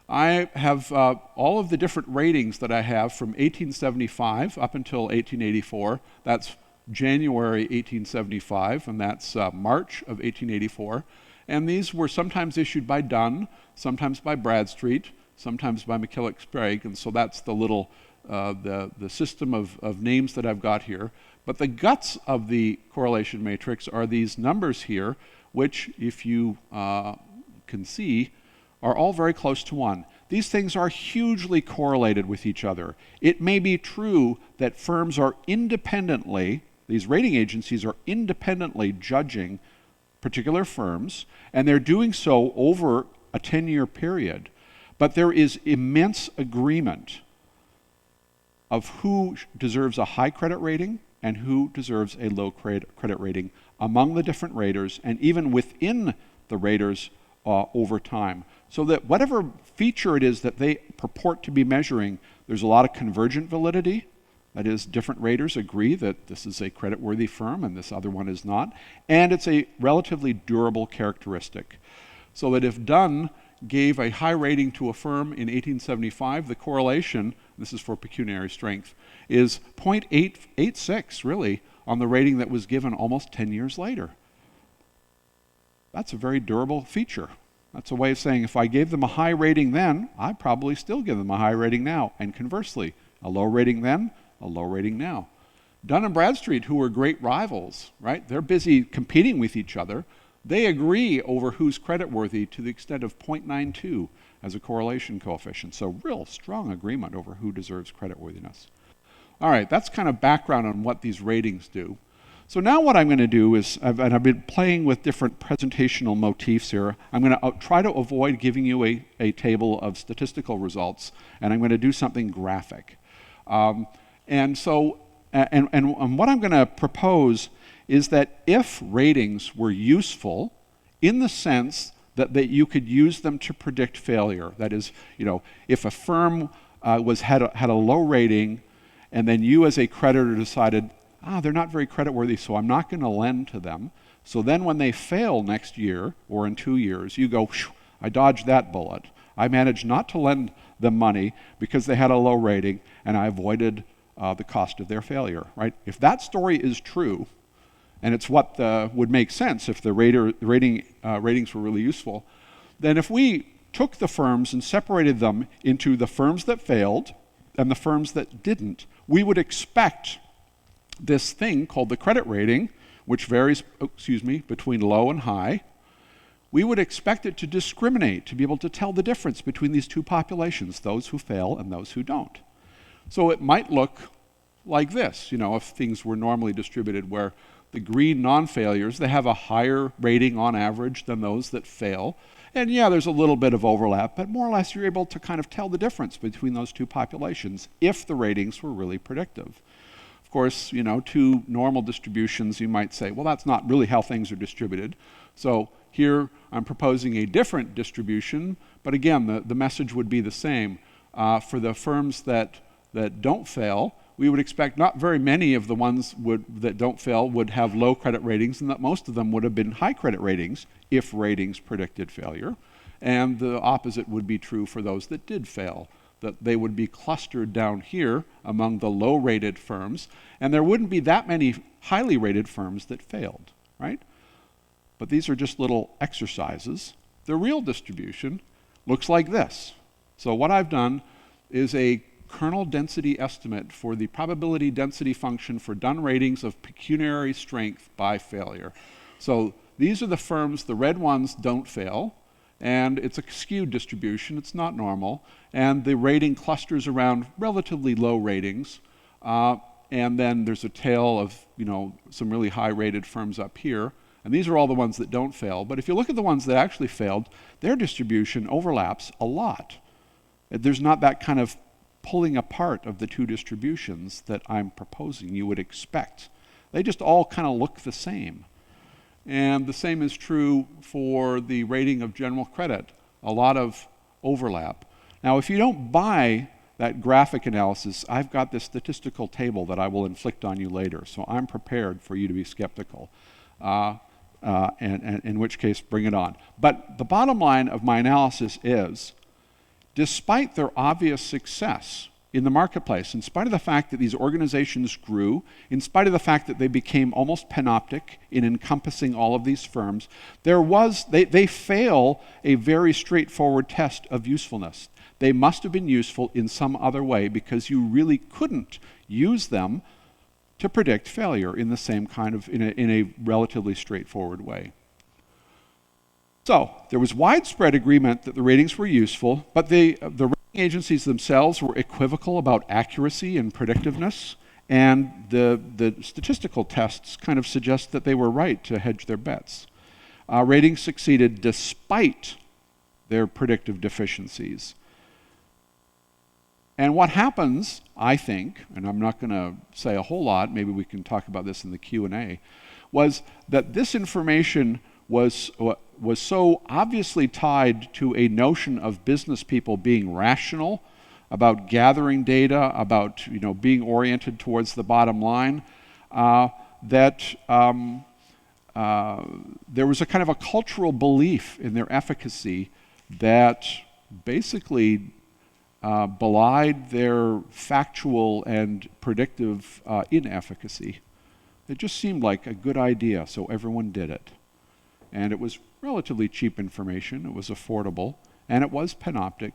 I have all of the different ratings that I have from 1875 up until 1884. That's January 1875, and that's March of 1884. And these were sometimes issued by Dunn, sometimes by Bradstreet, sometimes by McKillop-Sprague, and so that's the little the system of names that I've got here. But the guts of the correlation matrix are these numbers here, which, if you can see, are all very close to 1. These things are hugely correlated with each other. It may be true that firms are independently, these rating agencies are independently judging particular firms, and they're doing so over a 10-year period. But there is immense agreement of who deserves a high credit rating and who deserves a low credit rating among the different raters, and even within the raters over time. So that whatever feature it is that they purport to be measuring, there's a lot of convergent validity. That is, different raters agree that this is a creditworthy firm and this other one is not. And it's a relatively durable characteristic. So that if Dunn gave a high rating to a firm in 1875, the correlation, this is for pecuniary strength, is 0.886 really on the rating that was given almost 10 years later. That's a very durable feature. That's a way of saying, if I gave them a high rating then, I'd probably still give them a high rating now. And conversely, a low rating then, a low rating now. Dunn and Bradstreet, who were great rivals, right? They're busy competing with each other. They agree over who's creditworthy to the extent of 0.92 as a correlation coefficient. So real strong agreement over who deserves creditworthiness. All right, that's kind of background on what these ratings do. So now what I'm going to do is, I've been playing with different presentational motifs here. I'm going to try to avoid giving you a table of statistical results, and I'm going to do something graphic. And what I'm going to propose is that if ratings were useful in the sense that you could use them to predict failure, that is, if a firm had a low rating, and then you as a creditor decided, they're not very creditworthy, so I'm not going to lend to them. So then when they fail next year or in 2 years, you go, I dodged that bullet. I managed not to lend them money because they had a low rating, and I avoided the cost of their failure, right? If that story is true, and it's what would make sense if the ratings were really useful, then if we took the firms and separated them into the firms that failed and the firms that didn't, we would expect this thing called the credit rating, which varies, between low and high, we would expect it to discriminate, to be able to tell the difference between these two populations, those who fail and those who don't. So it might look like this, if things were normally distributed, where the green non-failures, they have a higher rating on average than those that fail. And yeah, there's a little bit of overlap, but more or less you're able to kind of tell the difference between those two populations if the ratings were really predictive. Of course, two normal distributions, you might say, well, that's not really how things are distributed. So here I'm proposing a different distribution, but again, the message would be the same. For the firms that don't fail, we would expect not very many of the ones that don't fail would have low credit ratings, and that most of them would have been high credit ratings if ratings predicted failure. And the opposite would be true for those that did fail, that they would be clustered down here among the low-rated firms, and there wouldn't be that many highly rated firms that failed, right? But these are just little exercises. The real distribution looks like this. So what I've done is a kernel density estimate for the probability density function for done ratings of pecuniary strength by failure. So these are the firms, the red ones don't fail, and it's a skewed distribution, it's not normal, and the rating clusters around relatively low ratings, and then there's a tail of some really high rated firms up here, and these are all the ones that don't fail. But if you look at the ones that actually failed, their distribution overlaps a lot. There's not that kind of pulling apart of the two distributions that I'm proposing you would expect. They just all kind of look the same. And the same is true for the rating of general credit, a lot of overlap. Now, if you don't buy that graphic analysis, I've got this statistical table that I will inflict on you later, so I'm prepared for you to be skeptical, and in which case, bring it on. But the bottom line of my analysis is, despite their obvious success in the marketplace, in spite of the fact that these organizations grew, in spite of the fact that they became almost panoptic in encompassing all of these firms, they fail a very straightforward test of usefulness. They must have been useful in some other way because you really couldn't use them to predict failure in the same kind of, in a relatively straightforward way. So there was widespread agreement that the ratings were useful, but the rating agencies themselves were equivocal about accuracy and predictiveness, and the statistical tests kind of suggest that they were right to hedge their bets. Ratings succeeded despite their predictive deficiencies. And what happens, I think, and I'm not going to say a whole lot, maybe we can talk about this in the Q&A, was that this information was so obviously tied to a notion of business people being rational, about gathering data, about being oriented towards the bottom line, that there was a kind of a cultural belief in their efficacy that basically belied their factual and predictive inefficacy. It just seemed like a good idea, so everyone did it. And it was relatively cheap information, it was affordable, and it was panoptic.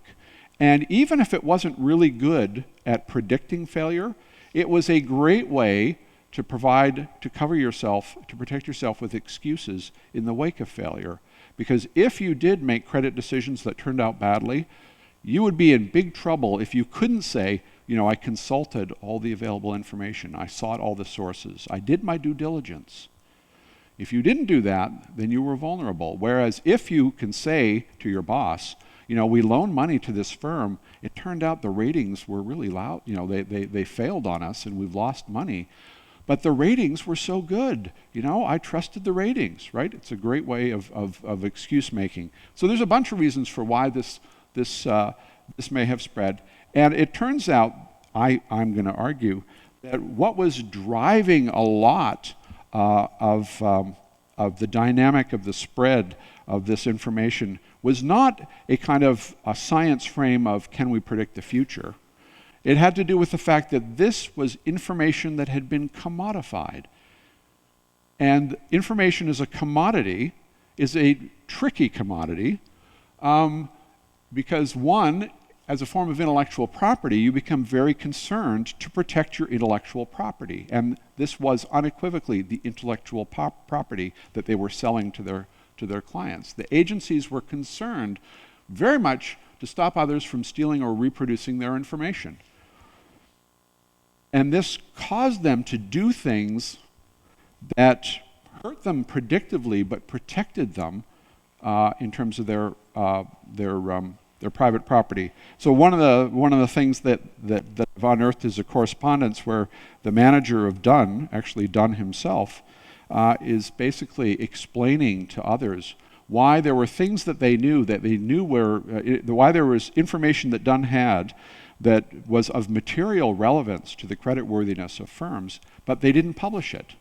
And even if it wasn't really good at predicting failure, it was a great way to cover yourself, to protect yourself with excuses in the wake of failure. Because if you did make credit decisions that turned out badly, you would be in big trouble if you couldn't say, I consulted all the available information, I sought all the sources, I did my due diligence. If you didn't do that, then you were vulnerable. Whereas if you can say to your boss, we loaned money to this firm, it turned out the ratings were really loud, they failed on us and we've lost money. But the ratings were so good, I trusted the ratings, right? It's a great way of excuse making. So there's a bunch of reasons for why this may have spread. And it turns out, I'm going to argue, that what was driving a lot of the dynamic of the spread of this information was not a kind of a science frame of can we predict the future. It had to do with the fact that this was information that had been commodified. And information as a commodity is a tricky commodity because one, as a form of intellectual property, you become very concerned to protect your intellectual property. And this was unequivocally the intellectual property that they were selling to their clients. The agencies were concerned very much to stop others from stealing or reproducing their information. And this caused them to do things that hurt them predictably, but protected them in terms of their private property. So one of the things that I've unearthed is a correspondence where the manager of Dunn, actually Dunn himself, is basically explaining to others why there were things that they knew were why there was information that Dunn had that was of material relevance to the creditworthiness of firms, but they didn't publish it.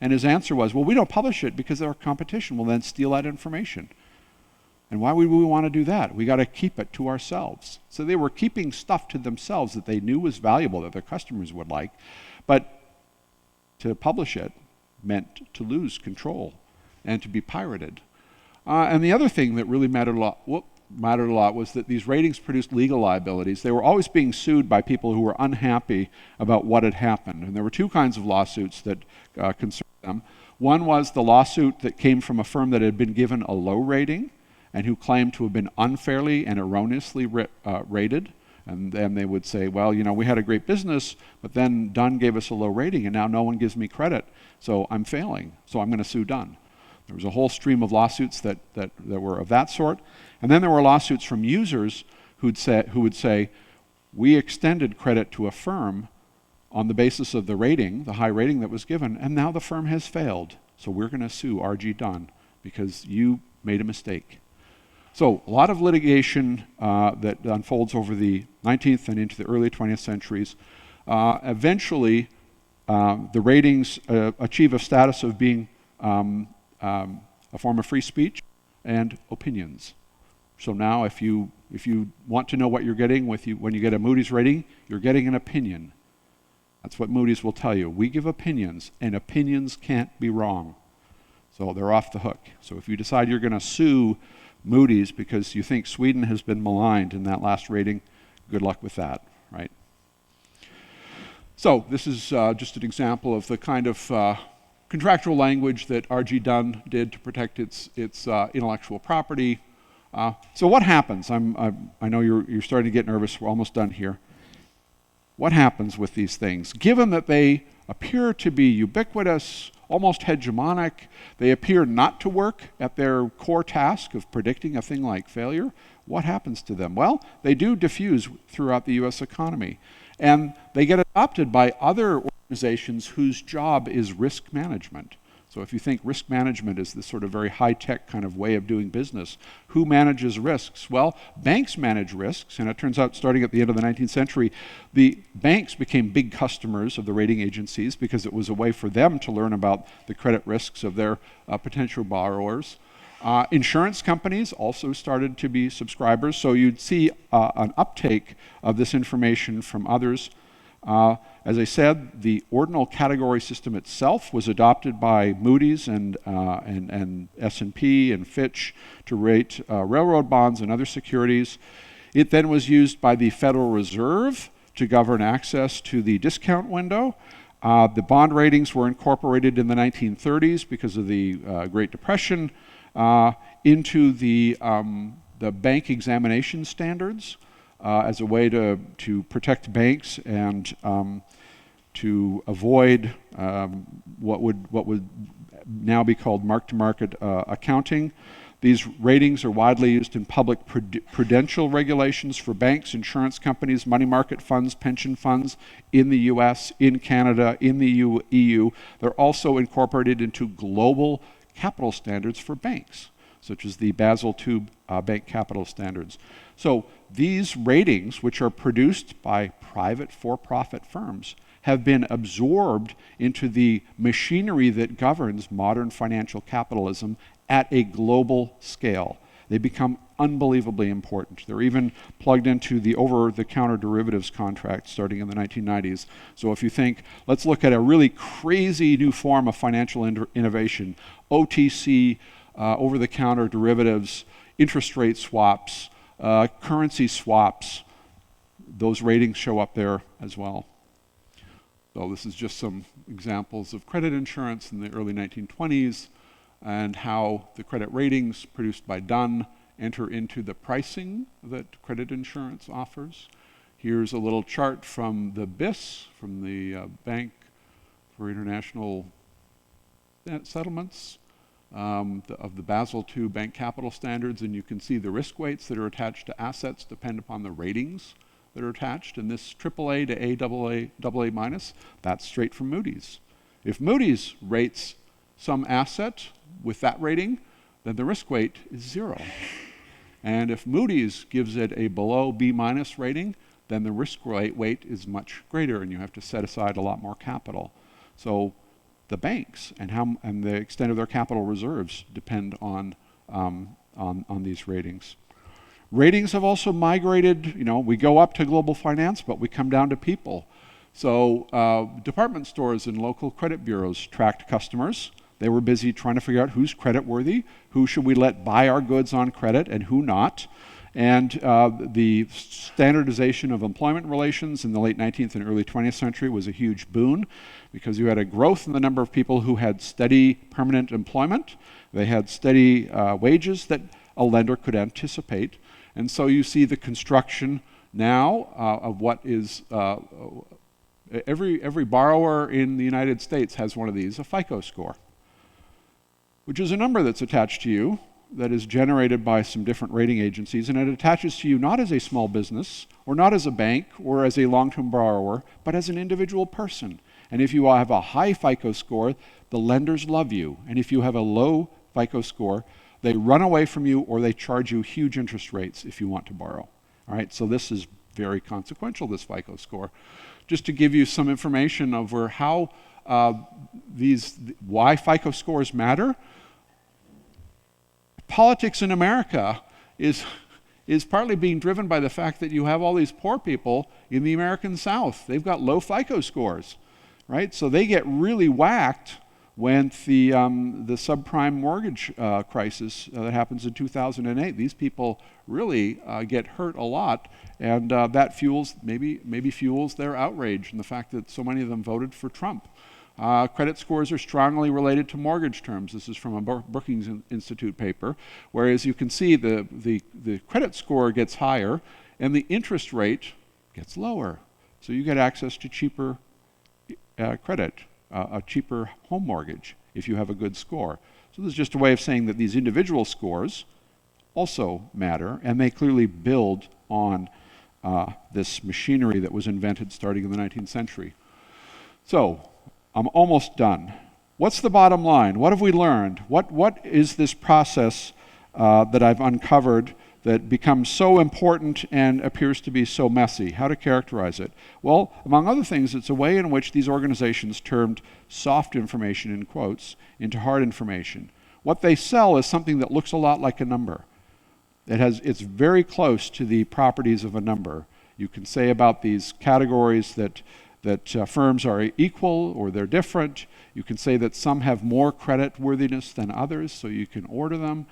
And his answer was, well, we don't publish it because our competition will then steal that information. And why would we want to do that? We got to keep it to ourselves. So they were keeping stuff to themselves that they knew was valuable, that their customers would like, but to publish it meant to lose control and to be pirated. And the other thing that really mattered a lot was that these ratings produced legal liabilities. They were always being sued by people who were unhappy about what had happened. And there were two kinds of lawsuits that concerned them. One was the lawsuit that came from a firm that had been given a low rating and who claimed to have been unfairly and erroneously rated. And then they would say, well, we had a great business, but then Dunn gave us a low rating and now no one gives me credit, so I'm failing, so I'm going to sue Dunn. There was a whole stream of lawsuits that were of that sort. And then there were lawsuits from users who would say, we extended credit to a firm on the basis of the rating, the high rating that was given, and now the firm has failed. So we're going to sue R.G. Dunn because you made a mistake. So a lot of litigation that unfolds over the 19th and into the early 20th centuries. Eventually, the ratings achieve a status of being a form of free speech and opinions. So now if you want to know what you're getting when you get a Moody's rating, you're getting an opinion. That's what Moody's will tell you. We give opinions, and opinions can't be wrong. So they're off the hook. So if you decide you're going to sue Moody's because you think Sweden has been maligned in that last rating, good luck with that, right? So this is just an example of the kind of contractual language that R.G. Dunn did to protect its intellectual property. So what happens? I know you're starting to get nervous. We're almost done here. What happens with these things? Given that they appear to be ubiquitous, almost hegemonic, they appear not to work at their core task of predicting a thing like failure, what happens to them? Well, they do diffuse throughout the US economy. And they get adopted by other organizations whose job is risk management. So if you think risk management is this sort of very high-tech kind of way of doing business, who manages risks? Well, banks manage risks, and it turns out starting at the end of the 19th century, the banks became big customers of the rating agencies because it was a way for them to learn about the credit risks of their potential borrowers. Insurance companies also started to be subscribers, so you'd see an uptake of this information from others. As I said, the ordinal category system itself was adopted by Moody's and S&P and Fitch to rate railroad bonds and other securities. It then was used by the Federal Reserve to govern access to the discount window. The bond ratings were incorporated in the 1930s because of the Great Depression into the bank examination standards. As a way to protect banks and to avoid what would now be called mark-to-market accounting. These ratings are widely used in public prudential regulations for banks, insurance companies, money market funds, pension funds in the US, in Canada, in the EU. They're also incorporated into global capital standards for banks, such as the Basel II bank capital standards. So these ratings, which are produced by private for-profit firms, have been absorbed into the machinery that governs modern financial capitalism at a global scale. They become unbelievably important. They're even plugged into the over-the-counter derivatives contract starting in the 1990s. So if you think, let's look at a really crazy new form of financial innovation, OTC, over-the-counter derivatives, interest rate swaps, currency swaps, those ratings show up there as well. So this is just some examples of credit insurance in the early 1920s and how the credit ratings produced by Dunn enter into the pricing that credit insurance offers. Here's a little chart from the BIS, from the Bank for International Settlements, of the Basel II bank capital standards, and you can see the risk weights that are attached to assets depend upon the ratings that are attached. And this AAA to AA minus, that's straight from Moody's. If Moody's rates some asset with that rating, then the risk weight is 0. And if Moody's gives it a below B minus rating, then the risk weight is much greater, and you have to set aside a lot more capital. So the banks and the extent of their capital reserves depend on these ratings. Ratings have also migrated. We go up to global finance, but we come down to people. So department stores and local credit bureaus tracked customers. They were busy trying to figure out who's creditworthy, who should we let buy our goods on credit, and who not. And the standardization of employment relations in the late 19th and early 20th century was a huge boon, because you had a growth in the number of people who had steady permanent employment. They had steady wages that a lender could anticipate. And so you see the construction now of what is, every borrower in the United States has one of these, a FICO score, which is a number that's attached to you, that is generated by some different rating agencies, and it attaches to you not as a small business, or not as a bank, or as a long-term borrower, but as an individual person. And if you have a high FICO score, the lenders love you. And if you have a low FICO score, they run away from you, or they charge you huge interest rates if you want to borrow. All right, so this is very consequential, this FICO score. Just to give you some information over how why FICO scores matter. Politics in America is partly being driven by the fact that you have all these poor people in the American South. They've got low FICO scores, right? So they get really whacked when the subprime mortgage crisis that happens in 2008. These people really get hurt a lot, and that maybe fuels their outrage and the fact that so many of them voted for Trump. Credit scores are strongly related to mortgage terms. This is from a Brookings Institute paper, whereas you can see the credit score gets higher and the interest rate gets lower. So you get access to cheaper credit, a cheaper home mortgage if you have a good score. So this is just a way of saying that these individual scores also matter, and they clearly build on this machinery that was invented starting in the 19th century. So, I'm almost done. What's the bottom line? What have we learned? What is this process that I've uncovered that becomes so important and appears to be so messy? How to characterize it? Well, among other things, it's a way in which these organizations turned soft information, in quotes, into hard information. What they sell is something that looks a lot like a number. It's very close to the properties of a number. You can say about these categories that firms are equal or they're different. You can say that some have more credit worthiness than others, so you can order them.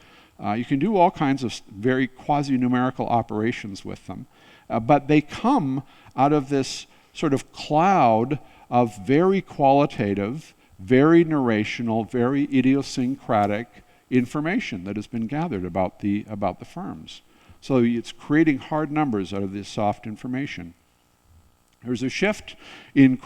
You can do all kinds of very quasi-numerical operations with them. But they come out of this sort of cloud of very qualitative, very narrational, very idiosyncratic information that has been gathered about the firms. So it's creating hard numbers out of this soft information. There's a shift in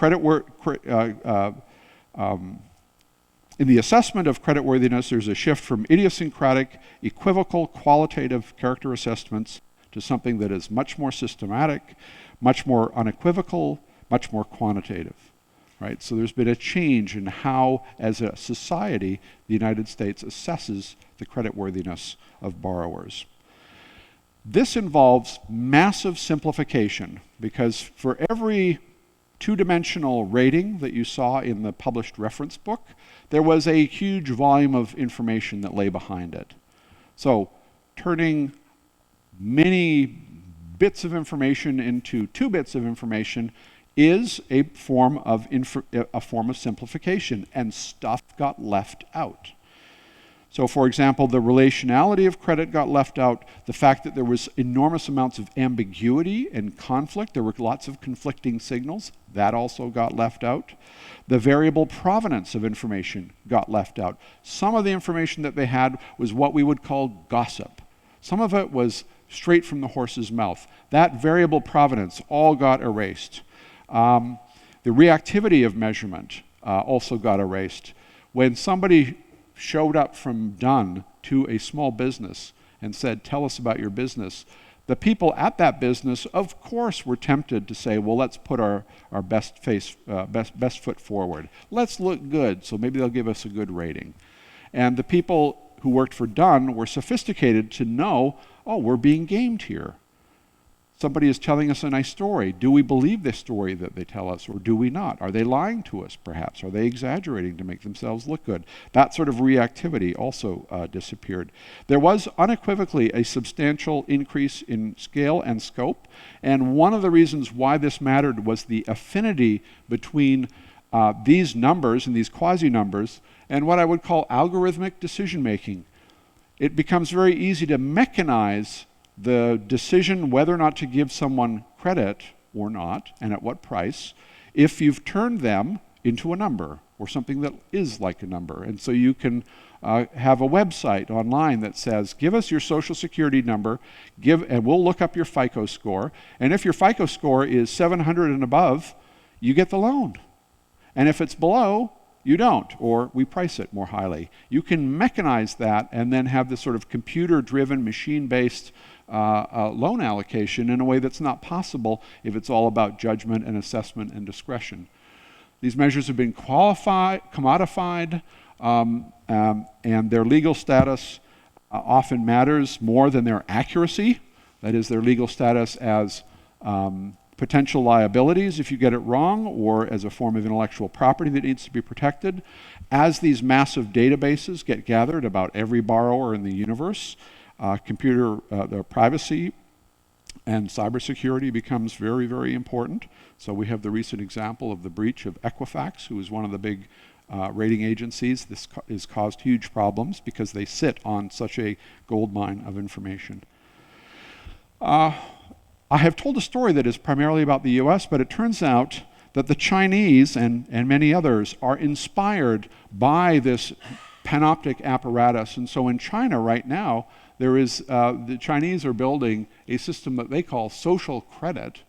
in the assessment of creditworthiness. There's a shift from idiosyncratic, equivocal, qualitative character assessments to something that is much more systematic, much more unequivocal, much more quantitative. Right? So there's been a change in how, as a society, the United States assesses the creditworthiness of borrowers. This involves massive simplification, because for every two-dimensional rating that you saw in the published reference book, there was a huge volume of information that lay behind it. So turning many bits of information into 2 bits of information is a form of simplification, and stuff got left out. So, for example, the relationality of credit got left out, the fact that there was enormous amounts of ambiguity and conflict, there were lots of conflicting signals, that also got left out. The variable provenance of information got left out. Some of the information that they had was what we would call gossip. Some of it was straight from the horse's mouth. That variable provenance all got erased. The reactivity of measurement also got erased. When somebody showed up from Dunn to a small business and said, tell us about your business, the people at that business, of course, were tempted to say, well, let's put our best foot forward. Let's look good, so maybe they'll give us a good rating. And the people who worked for Dunn were sophisticated to know, oh, we're being gamed here. Somebody is telling us a nice story. Do we believe this story that they tell us, or do we not? Are they lying to us, perhaps? Are they exaggerating to make themselves look good? That sort of reactivity also disappeared. There was unequivocally a substantial increase in scale and scope, and one of the reasons why this mattered was the affinity between these numbers and these quasi-numbers and what I would call algorithmic decision-making. It becomes very easy to mechanize the decision whether or not to give someone credit or not, and at what price, if you've turned them into a number or something that is like a number. And so you can have a website online that says, give us your social security number, and we'll look up your FICO score, and if your FICO score is 700 and above, you get the loan. And if it's below, you don't, or we price it more highly. You can mechanize that and then have this sort of computer-driven, machine-based loan allocation in a way that's not possible if it's all about judgment and assessment and discretion. These measures have been commodified, and their legal status often matters more than their accuracy. That is, their legal status as potential liabilities if you get it wrong, or as a form of intellectual property that needs to be protected. As these massive databases get gathered about every borrower in the universe, their privacy and cybersecurity becomes very, very important. So we have the recent example of the breach of Equifax, who is one of the big rating agencies. This has caused huge problems because they sit on such a goldmine of information. I have told a story that is primarily about the US, but it turns out that the Chinese and many others are inspired by this panoptic apparatus. And so in China right now, the Chinese are building a system that they call social credit,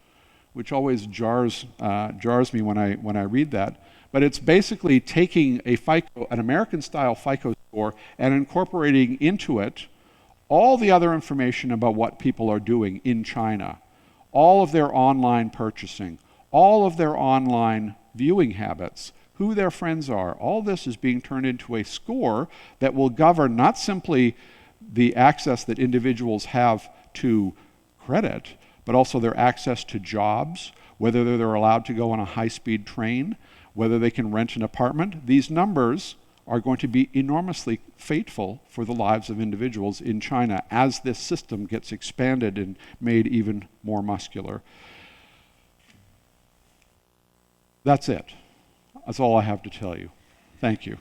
which always jars me when I read that. But it's basically taking an American-style FICO score and incorporating into it all the other information about what people are doing in China, all of their online purchasing, all of their online viewing habits, who their friends are. All this is being turned into a score that will govern not simply the access that individuals have to credit, but also their access to jobs, whether they're allowed to go on a high-speed train, whether they can rent an apartment. These numbers are going to be enormously fateful for the lives of individuals in China as this system gets expanded and made even more muscular. That's it. That's all I have to tell you. Thank you.